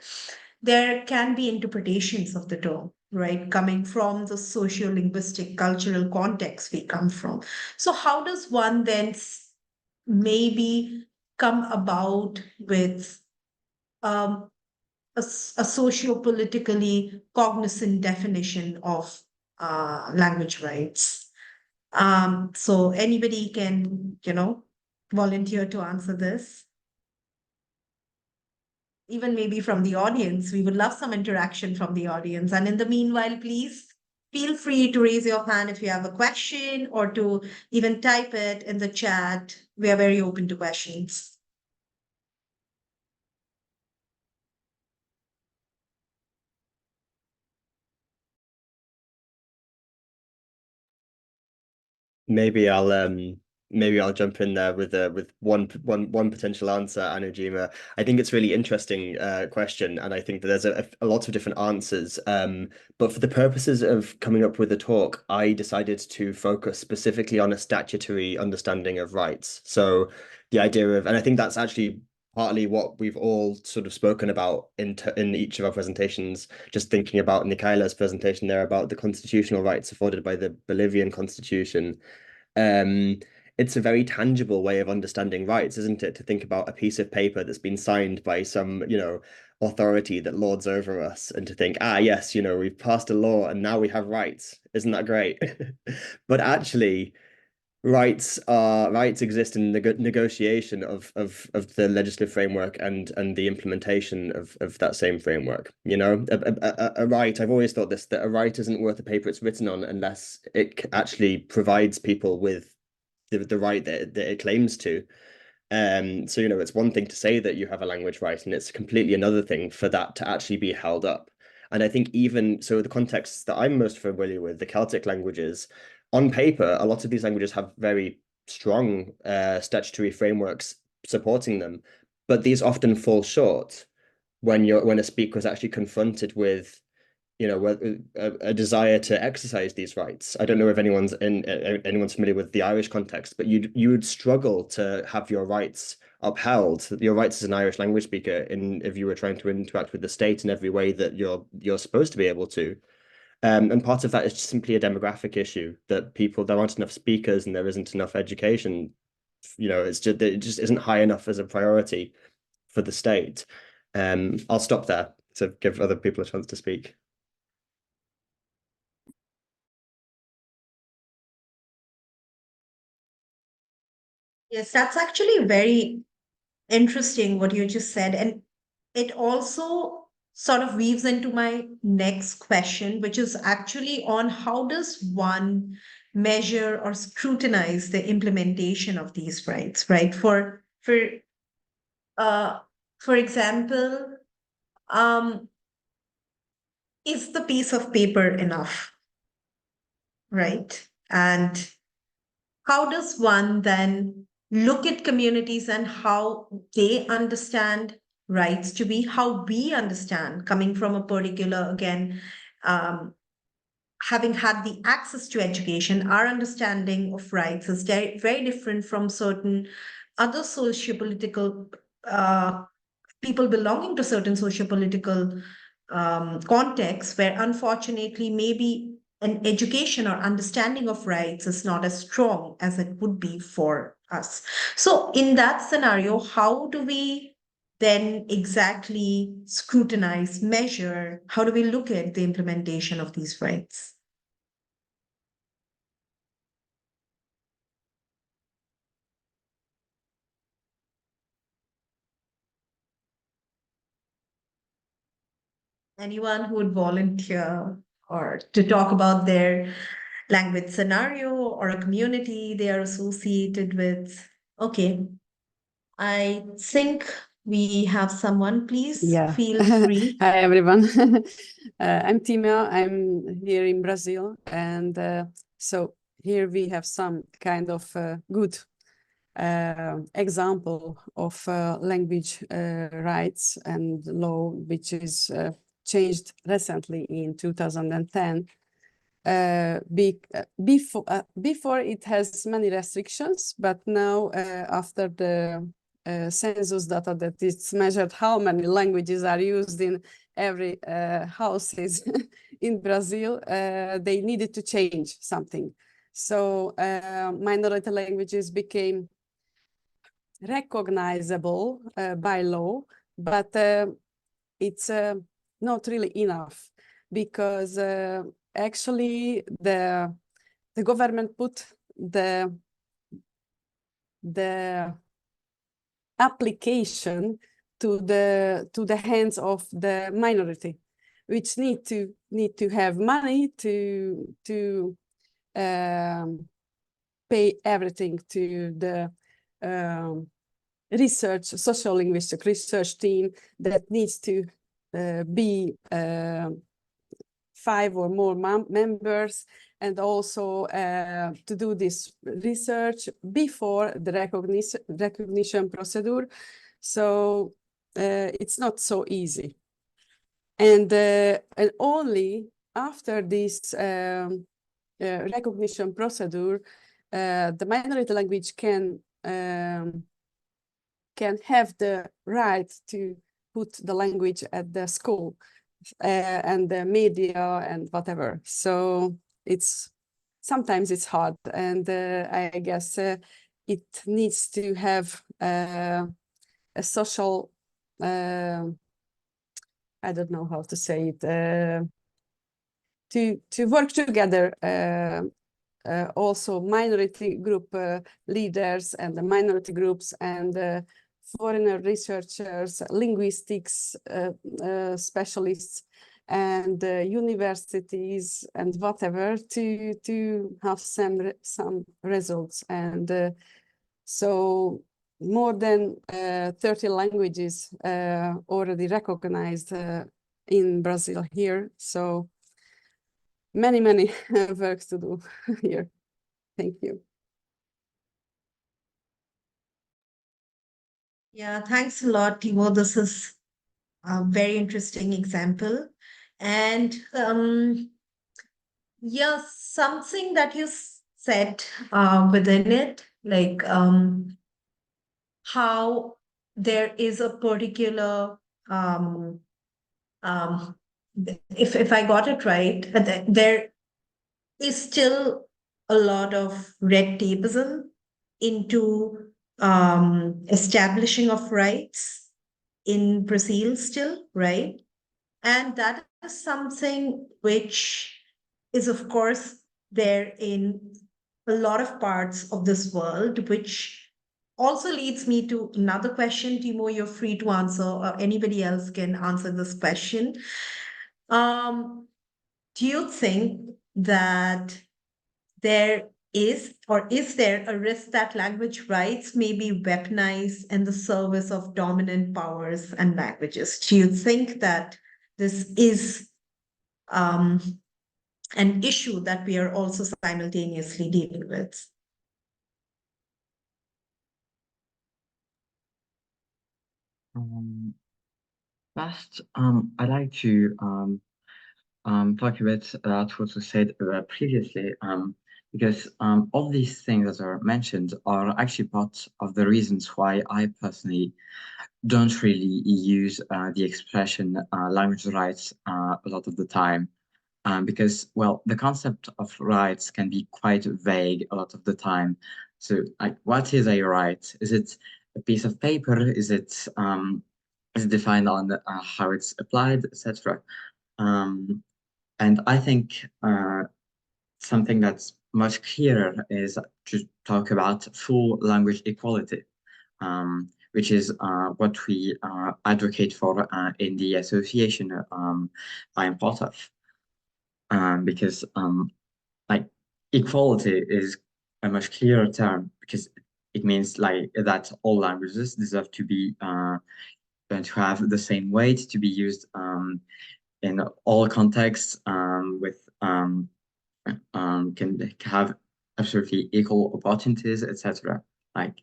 there can be interpretations of the term, right, coming from the socio-linguistic cultural context we come from. So how does one then maybe come about with a socio-politically cognizant definition of language rights? So anybody can, volunteer to answer this. Even maybe from the audience, we would love some interaction from the audience. And in the meanwhile, please feel free to raise your hand if you have a question, or to even type it in the chat. We are very open to questions. Maybe I'll jump in there with one potential answer, Anujeema. I think it's really interesting question, and I think that there's a lot of different answers. But for the purposes of coming up with a talk, I decided to focus specifically on a statutory understanding of rights. So the idea of, and I think that's actually partly what we've all sort of spoken about in each of our presentations, just thinking about Nicaela's presentation there about the constitutional rights afforded by the Bolivian constitution. It's a very tangible way of understanding rights, isn't it? To think about a piece of paper that's been signed by some, authority that lords over us, and to think, yes, we've passed a law and now we have rights. Isn't that great? But actually, rights exist in the negotiation of the legislative framework and the implementation of that same framework. A right, I've always thought this, that a right isn't worth the paper it's written on unless it actually provides people with the right that it claims to. So it's one thing to say that you have a language right, and it's completely another thing for that to actually be held up. And I think even so, the contexts that I'm most familiar with, the Celtic languages, on paper, a lot of these languages have very strong statutory frameworks supporting them, but these often fall short when a speaker is actually confronted with, a desire to exercise these rights. I don't know if anyone's familiar with the Irish context, but you would struggle to have your rights upheld, your rights as an Irish language speaker, if you were trying to interact with the state in every way that you're supposed to be able to. And part of that is just simply a demographic issue, that there aren't enough speakers and there isn't enough education. It just isn't high enough as a priority for the state. I'll stop there to give other people a chance to speak. Yes, that's actually very interesting what you just said. And it also sort of weaves into my next question, which is actually on how does one measure or scrutinize the implementation of these rights, right? For example, is the piece of paper enough, right? And how does one then look at communities and how they understand rights to be, how we understand, coming from a particular, again, having had the access to education, our understanding of rights is very, very different from certain other socio-political people belonging to certain socio-political contexts, where unfortunately maybe an education or understanding of rights is not as strong as it would be for us. So in that scenario, how do we then exactly scrutinize, measure, how do we look at the implementation of these rights? Anyone who would volunteer or to talk about their language scenario or a community they are associated with? Okay, I think we have someone. Please feel free. Hi, everyone. I'm Tima. I'm here in Brazil. And so here we have some kind of good example of language rights and law, which is changed recently in 2010. Before it has many restrictions, but now after the census data that it's measured how many languages are used in every houses in Brazil, they needed to change something. So minority languages became recognizable by law, but it's not really enough, because actually the government put the application to the hands of the minority, which need to have money to pay everything to the social linguistic research team that needs to be 5 or more members, and also to do this research before the recognition procedure. So it's not so easy. And only after this recognition procedure, the minority language can have the right to put the language at the school and the media and whatever. So sometimes it's hard, and I guess it needs to have a social, I don't know how to say it, to work together. Also minority group leaders and the minority groups and foreigner researchers, linguistics specialists, and universities and whatever to have some results. And so more than 30 languages already recognized in Brazil here. So many works to do here. Thank you. Yeah, thanks a lot, Timo. This is a very interesting example. And yeah, something that you said within it, like how there is a particular if I got it right, there is still a lot of red tapeism into establishing of rights in Brazil still, right? And that is something which is, of course, there in a lot of parts of this world, which also leads me to another question. Timo, you're free to answer, or anybody else can answer this question. Do you think that there is, or is there a risk that language rights may be weaponized in the service of dominant powers and languages? Do you think that this is an issue that we are also simultaneously dealing with? First, I'd like to talk a bit about what was said previously, because all these things that are mentioned are actually part of the reasons why I personally don't really use the expression language rights a lot of the time. Because, well, the concept of rights can be quite vague a lot of the time. So, like, what is a right? Is it a piece of paper? Is it defined on how it's applied, etc.? And I think something that's much clearer is to talk about full language equality, which is what we advocate for in the association I'm part of. Because like equality is a much clearer term, because it means like that all languages deserve to be to have the same weight, to be used in all contexts, with can have absolutely equal opportunities, etc. Like,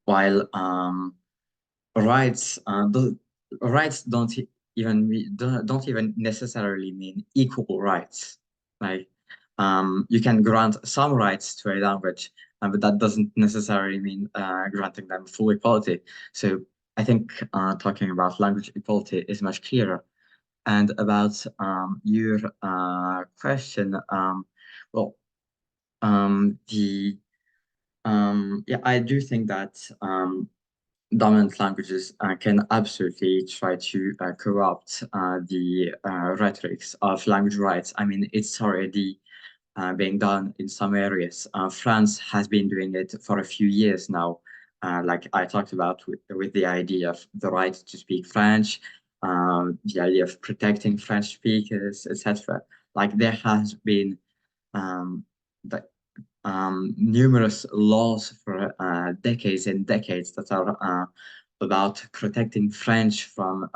while rights rights don't even necessarily mean equal rights. Like, you can grant some rights to a language, but that doesn't necessarily mean granting them full equality. So I think talking about language equality is much clearer. And about your question, well, yeah, I do think that dominant languages can absolutely try to corrupt the rhetorics of language rights. I mean, it's already being done in some areas. France has been doing it for a few years now. Like I talked about with the idea of the right to speak French, the idea of protecting French speakers, etc. Like there has been um, the, numerous laws for decades and decades that are about protecting French from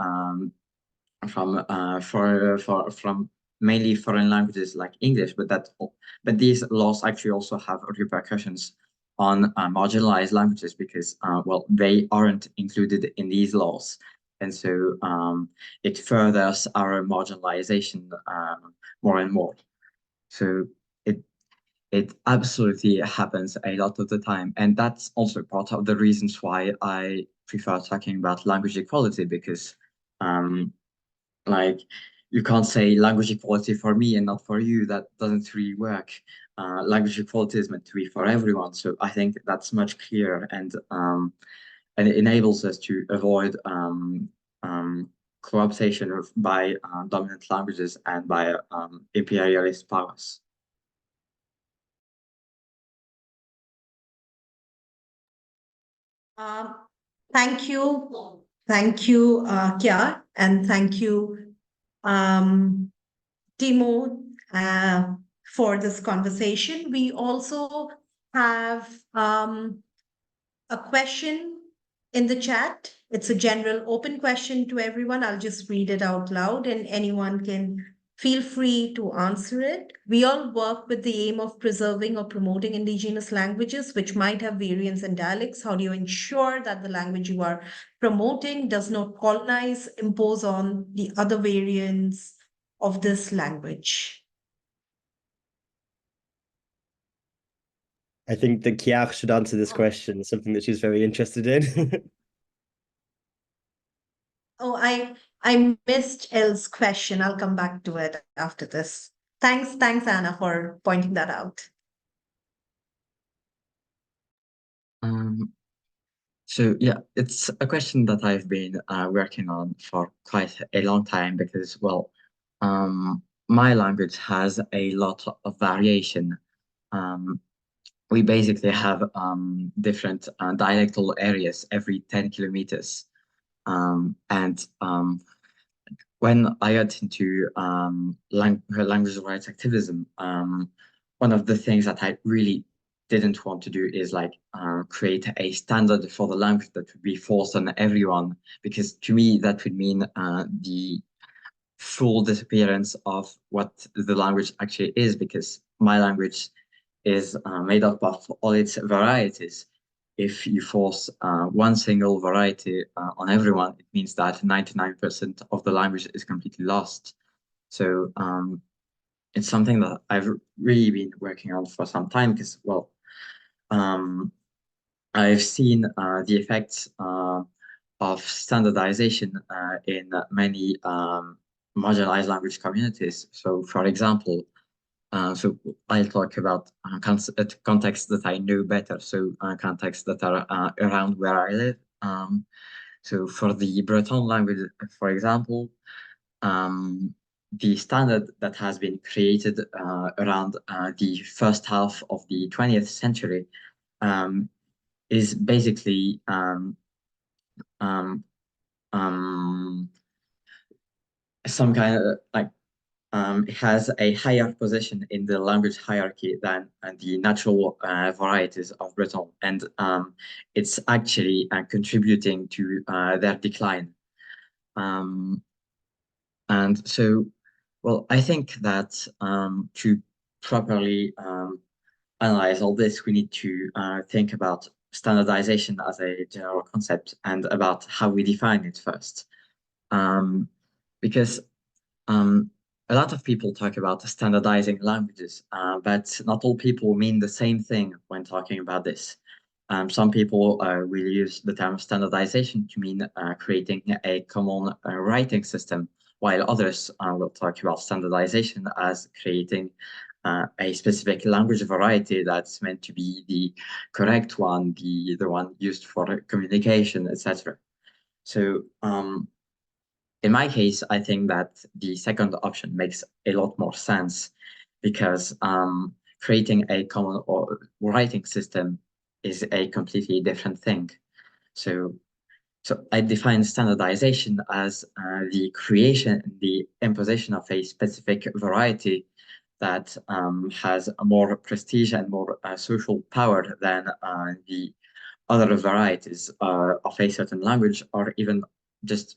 mainly foreign languages like English, but these laws actually also have repercussions on marginalized languages because well, they aren't included in these laws, and so it furthers our marginalization more and more. So it absolutely happens a lot of the time, and that's also part of the reasons why I prefer talking about language equality because like you can't say language equality for me and not for you. That doesn't really work. Language equality is meant to be for everyone. So I think that's much clearer and it enables us to avoid co-optation by dominant languages and by imperialist powers. Thank you. Thank you, Kya, and thank you, Timo, for this conversation. We also have a question in the chat. It's a general open question to everyone. I'll just read it out loud and anyone can feel free to answer it. We all work with the aim of preserving or promoting indigenous languages, which might have variants and dialects. How do you ensure that the language you are promoting does not colonize, impose on the other variants of this language? I think that Qhichwa should answer this question, something that she's very interested in. Oh, I missed Elle's question. I'll come back to it after this. Thanks, Anna, for pointing that out. So yeah, it's a question that I've been working on for quite a long time because, well, my language has a lot of variation. We basically have different dialectal areas every 10 kilometers. And when I got into language rights activism, one of the things that I really didn't want to do is like create a standard for the language that would be forced on everyone, because to me that would mean the full disappearance of what the language actually is, because my language is made up of all its varieties. If you force one single variety on everyone, it means that 99% of the language is completely lost. So it's something that I've really been working on for some time because, well, I've seen the effects of standardization in many marginalized language communities. So, for example, so I'll talk about contexts that I know better, so contexts that are around where I live. So for the Breton language, for example, the standard that has been created around the first half of the 20th century is basically some kind of like it has a higher position in the language hierarchy than the natural varieties of Breton, and it's actually contributing to their decline. And so, well, I think that to properly analyze all this, we need to think about standardization as a general concept and about how we define it first. Because a lot of people talk about standardizing languages, but not all people mean the same thing when talking about this. Some people will use the term standardization to mean creating a common writing system, while others will talk about standardization as creating a specific language variety that's meant to be the correct one, the one used for communication, etc. So in my case, I think that the second option makes a lot more sense because creating a common or writing system is a completely different thing. So I define standardization as the creation, the imposition of a specific variety that has more prestige and more social power than the other varieties of a certain language, or even just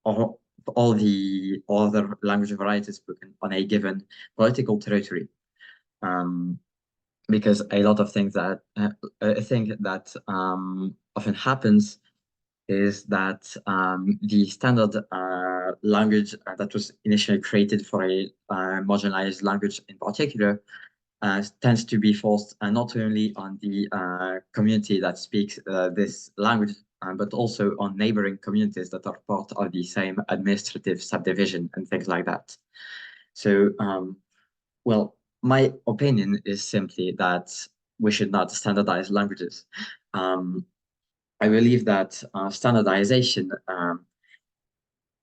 all the other language varieties spoken on a given political territory. Because a lot of things that I think that often happens is that the standard language that was initially created for a marginalized language in particular tends to be forced not only on the community that speaks this language, but also on neighboring communities that are part of the same administrative subdivision and things like that. So, well, my opinion is simply that we should not standardize languages. I believe that standardization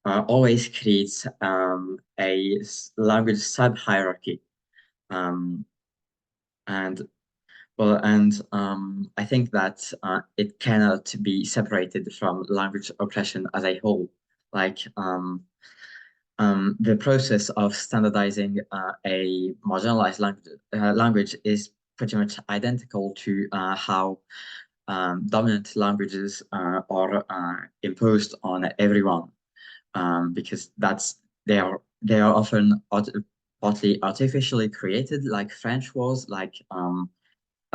always creates a language sub-hierarchy. I think that it cannot be separated from language oppression as a whole. Like the process of standardizing a marginalized language is pretty much identical to how dominant languages are imposed on everyone, because they are often partly artificially created, like French was, like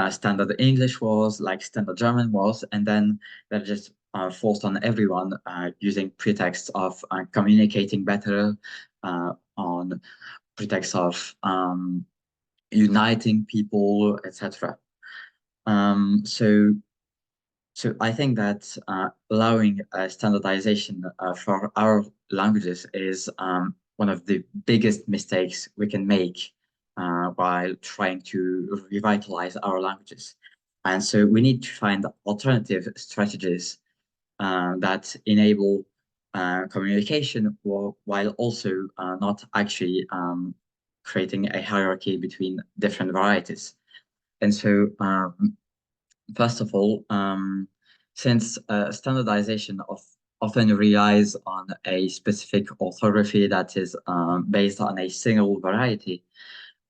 standard English was, like standard German was, and then they're just forced on everyone using pretexts of communicating better, on pretext of uniting people, etc. So I think that allowing standardization for our languages is one of the biggest mistakes we can make while trying to revitalize our languages. And so we need to find alternative strategies that enable communication while also not actually creating a hierarchy between different varieties. And so first of all, since standardization often relies on a specific orthography that is based on a single variety,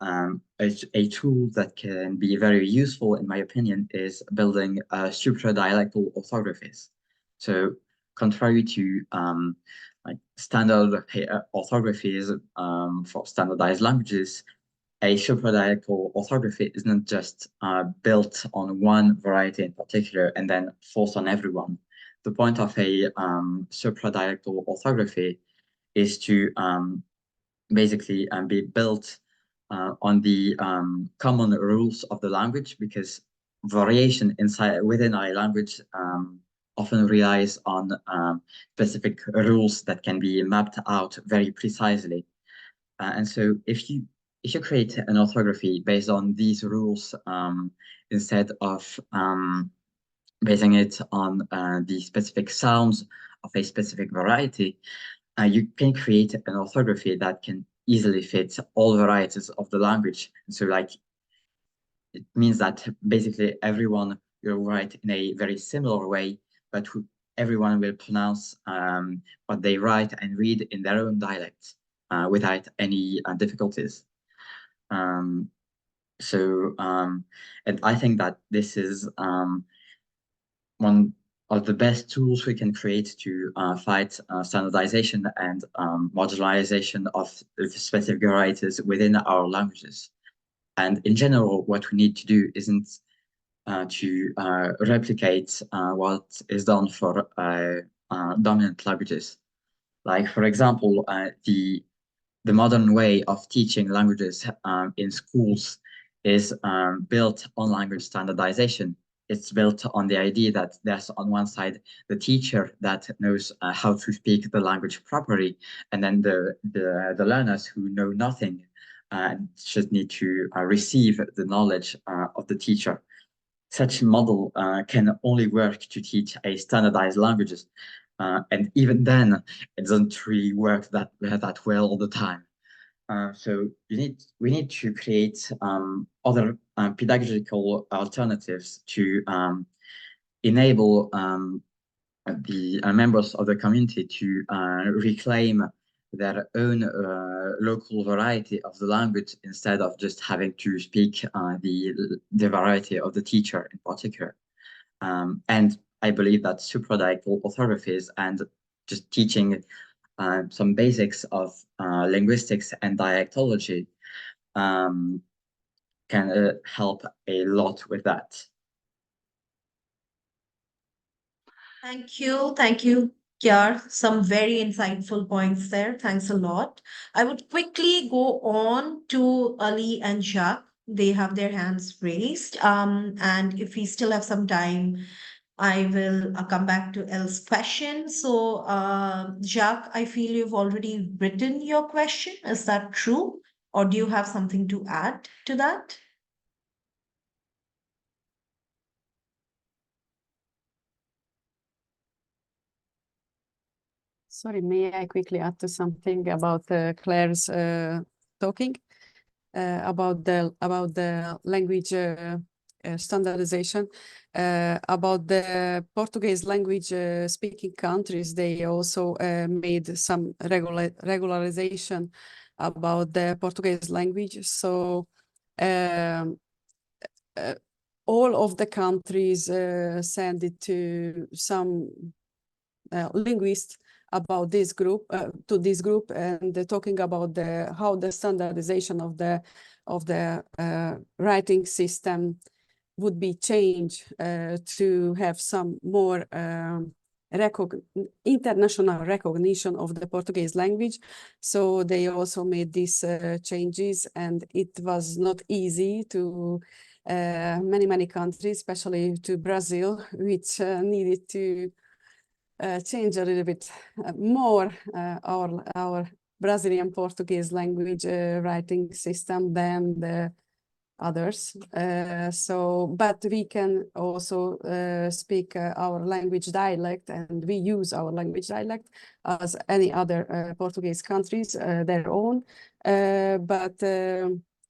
a tool that can be very useful, in my opinion, is building supradialectal orthographies. So contrary to like standard orthographies for standardized languages, a supradialectal orthography isn't just built on one variety in particular and then forced on everyone. The point of a supradialectal orthography is to basically be built on the common rules of the language, because variation within a language often relies on specific rules that can be mapped out very precisely. And so if you create an orthography based on these rules instead of basing it on the specific sounds of a specific variety, you can create an orthography that can easily fit all varieties of the language. And so like, it means that basically everyone will write in a very similar way, but everyone will pronounce what they write and read in their own dialect without any difficulties. And I think that this is one of the best tools we can create to fight standardization and marginalization of specific varieties within our languages. And in general, what we need to do isn't to replicate what is done for dominant languages. Like, for example, the modern way of teaching languages in schools is built on language standardization. It's built on the idea that there's on one side the teacher that knows how to speak the language properly, and then the learners who know nothing just need to receive the knowledge of the teacher. Such a model can only work to teach a standardized languages, and even then, it doesn't really work that well all the time. So we need to create other pedagogical alternatives to enable the members of the community to reclaim their own local variety of the language instead of just having to speak the variety of the teacher in particular. And I believe that supradialectal orthographies and just teaching some basics of linguistics and dialectology can help a lot with that. Thank you. Thank you, Kiar. Some very insightful points there. Thanks a lot. I would quickly go on to Ali and Jacques. They have their hands raised. And if we still have some time, I will come back to Elle's question. So, Jacques, I feel you've already written your question. Is that true? Or do you have something to add to that? Sorry, may I quickly add to something about Claire's talking about the language standardization, about the Portuguese language speaking countries. They also made some regularization about the Portuguese language. So all of the countries send it to some linguists about this group, to this group, and talking about how the standardization of the writing system would be changed to have some more international recognition of the Portuguese language. So they also made these changes, and it was not easy to many countries, especially to Brazil, which needed to change a little bit more our Brazilian Portuguese language writing system than the others. But we can also speak our language dialect, and we use our language dialect as any other Portuguese countries, their own. But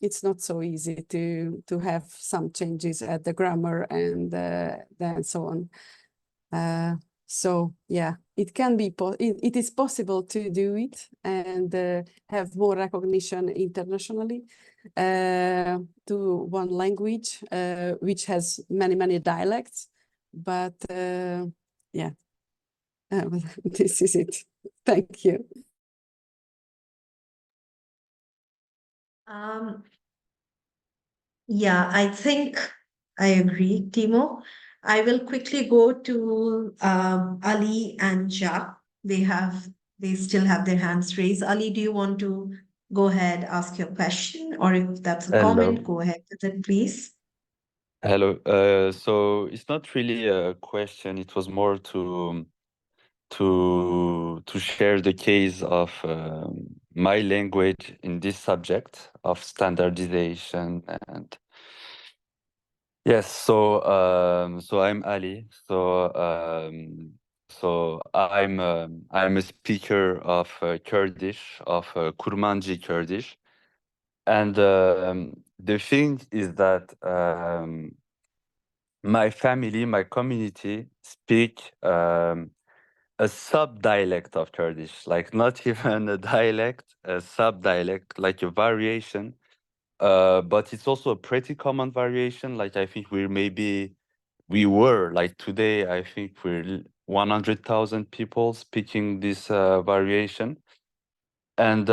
it's not so easy to have some changes at the grammar and then so on. So yeah, it can be it is possible to do it and have more recognition internationally to one language which has many dialects. But yeah, this is it. Thank you. Yeah, I think I agree, Timo. I will quickly go to Ali and Jacques. They still have their hands raised. Ali, do you want to go ahead, ask your question, or if that's a comment, Hello. go ahead with it, please. Hello. So it's not really a question. It was more to share the case of my language in this subject of standardization. And yes, so I'm Ali. So I'm a speaker of Kurdish, of Kurmanji Kurdish. And the thing is that my family, my community speak a sub-dialect of Kurdish, like not even a dialect, a sub-dialect, like a variation. But it's also a pretty common variation. Like I think we were like today, I think we're 100,000 people speaking this variation. And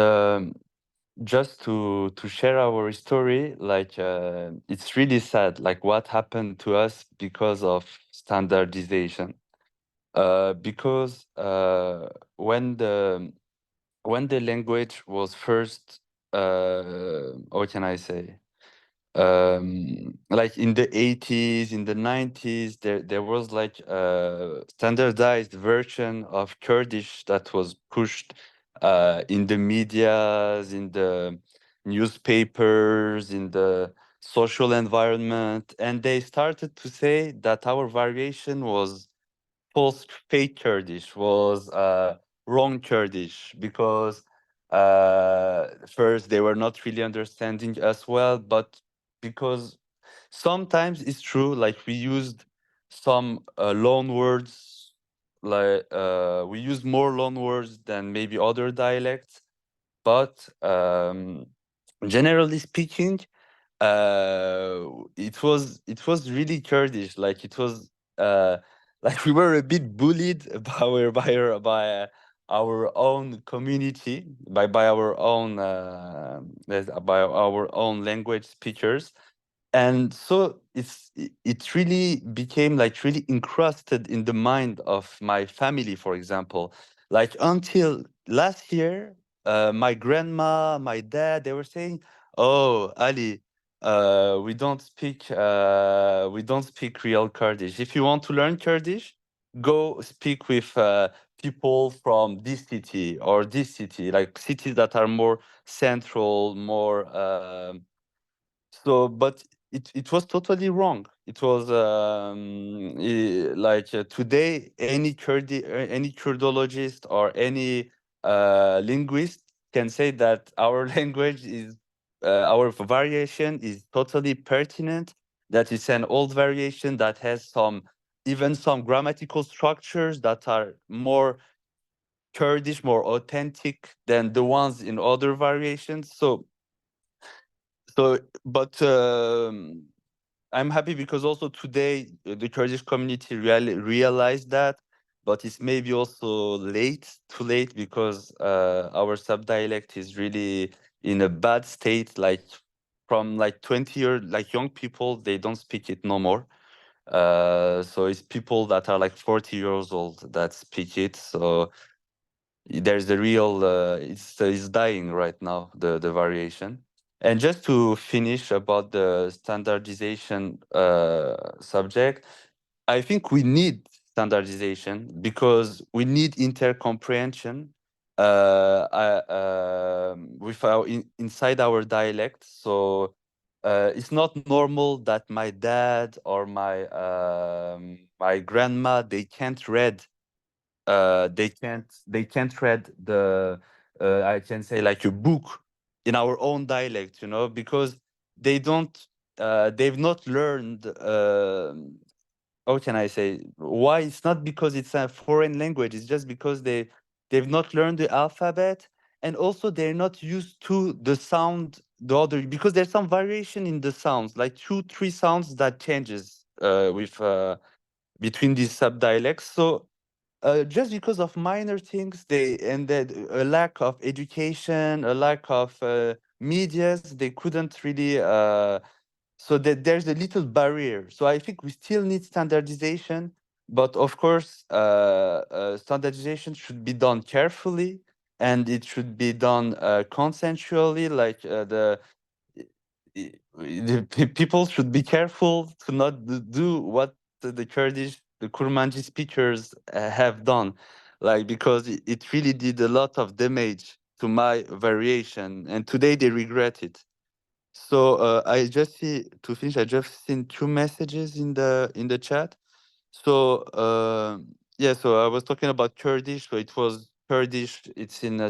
just to share our story, like it's really sad, like what happened to us because of standardization. Because when the language was first, how can I say? Like in the 80s, in the 90s, there was like a standardized version of Kurdish that was pushed in the medias, in the newspapers, in the social environment, and they started to say that our variation was false fake Kurdish, was wrong Kurdish, because first they were not really understanding us well, but because sometimes it's true, like we used some loan words, like we used more loan words than maybe other dialects, but generally speaking, it was really Kurdish. Like it was like we were a bit bullied by our own community, by our own by our own language speakers, and so it really became like really encrusted in the mind of my family, for example. Like until last year, my grandma, my dad, they were saying, "Oh, Ali, we don't speak real Kurdish. If you want to learn Kurdish, go speak with people from this city or this city, like cities that are more central, more so." But it was totally wrong. It was like today any Kurdologist or any linguist can say that our language is our variation is totally pertinent, that it's an old variation that has some, even some grammatical structures that are more Kurdish, more authentic than the ones in other variations. But I'm happy because also today the Kurdish community really realized that, but it's maybe also too late, because our subdialect is really in a bad state. Like from like 20 years, like young people, they don't speak it no more. So it's people that are like 40 years old that speak it. So there's a real it's dying right now, the variation. And just to finish about the standardization subject, I think we need standardization because we need intercomprehension with inside our dialect. So it's not normal that my dad or my grandma, they can't read the I can say like a book in our own dialect, because they don't they've not learned how can I say why. It's not because it's a foreign language, it's just because they've not learned the alphabet, and also they're not used to the sound, the other, because there's some variation in the sounds, like 2-3 sounds that changes with between these subdialects. So just because of minor things, that a lack of education, a lack of medias, they couldn't really. So that there's a little barrier. So I think we still need standardization, but of course, standardization should be done carefully, and it should be done consensually. Like the people should be careful to not do what the Kurdish, the Kurmanji speakers have done, like because it really did a lot of damage to my variation, and today they regret it. So I just see to finish. I just seen 2 messages in the chat. So yeah, so I was talking about Kurdish. So it was Kurdish. It's in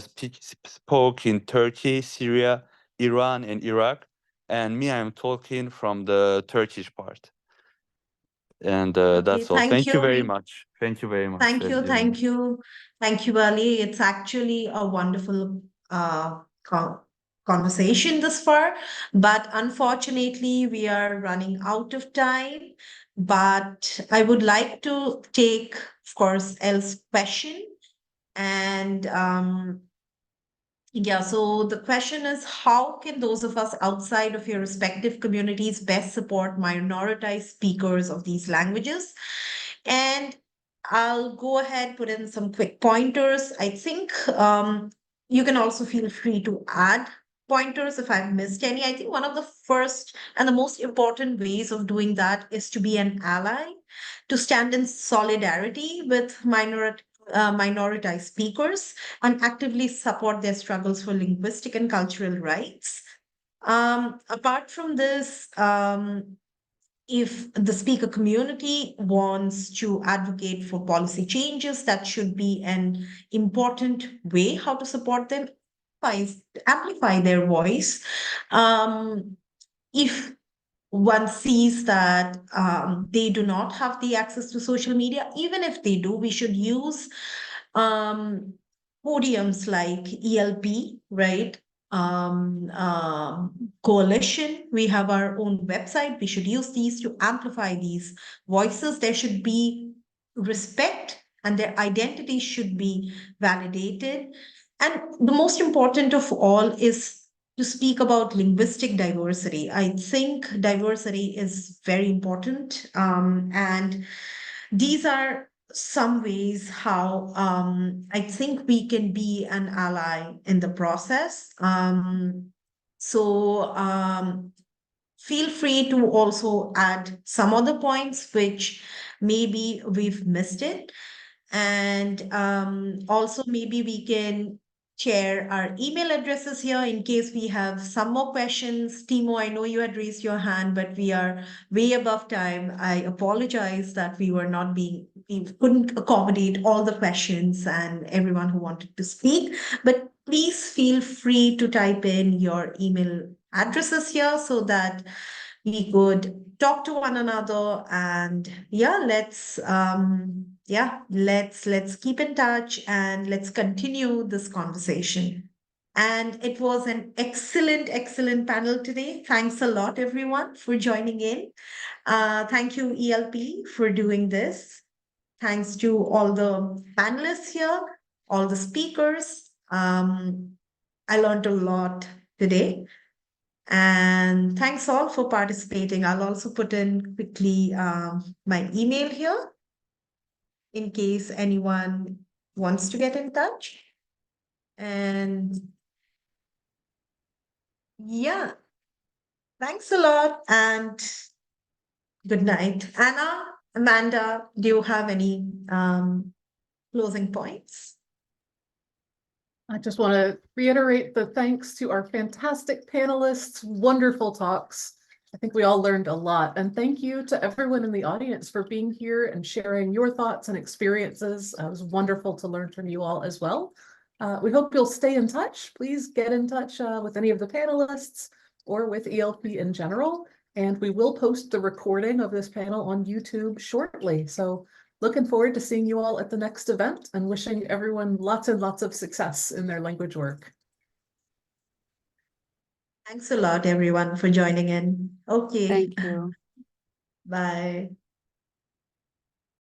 spoke in Turkey, Syria, Iran, and Iraq. And me, I'm talking from the Turkish part. And Okay, that's all. thank Thank you very you. much. Thank you very much. Thank you, thank you, thank you, Ali. It's actually a wonderful conversation thus far, but unfortunately, we are running out of time. But I would like to take, of course, Elle's question, and Yeah, so the question is, how can those of us outside of your respective communities best support minoritized speakers of these languages? And I'll go ahead, put in some quick pointers. I think you can also feel free to add pointers if I've missed any. I think one of the first and the most important ways of doing that is to be an ally, to stand in solidarity with minoritized speakers and actively support their struggles for linguistic and cultural rights. Apart from this, if the speaker community wants to advocate for policy changes, that should be an important way how to support them, amplify their voice. If one sees that they do not have the access to social media, even if they do, we should use podiums like ELP, right? Coalition. We have our own website. We should use these to amplify these voices. There should be respect and their identity should be validated. And the most important of all is to speak about linguistic diversity. I think diversity is very important. And these are some ways how I think we can be an ally in the process. So feel free to also add some other points which maybe we've missed it. And also maybe we can share our email addresses here in case we have some more questions. Timo, I know you had raised your hand, but we are way above time. I apologize that we couldn't accommodate all the questions and everyone who wanted to speak. But please feel free to type in your email addresses here so that we could talk to one another. And let's keep in touch and let's continue this conversation. And it was an excellent panel today. Thanks a lot, everyone, for joining in. Thank you, ELP, for doing this. Thanks to all the panelists here, all the speakers. I learned a lot today. And thanks all for participating. I'll also put in quickly my email here in case anyone wants to get in touch. And yeah, thanks a lot and good night. Anna, Amanda, do you have any closing points? I just want to reiterate the thanks to our fantastic panelists, wonderful talks. I think we all learned a lot. And thank you to everyone in the audience for being here and sharing your thoughts and experiences. It was wonderful to learn from you all as well. We hope you'll stay in touch. Please get in touch with any of the panelists or with ELP in general. And we will post the recording of this panel on YouTube shortly. So looking forward to seeing you all at the next event and wishing everyone lots and lots of success in their language work. Thanks a lot, everyone, for joining in. Okay. Thank you. Bye.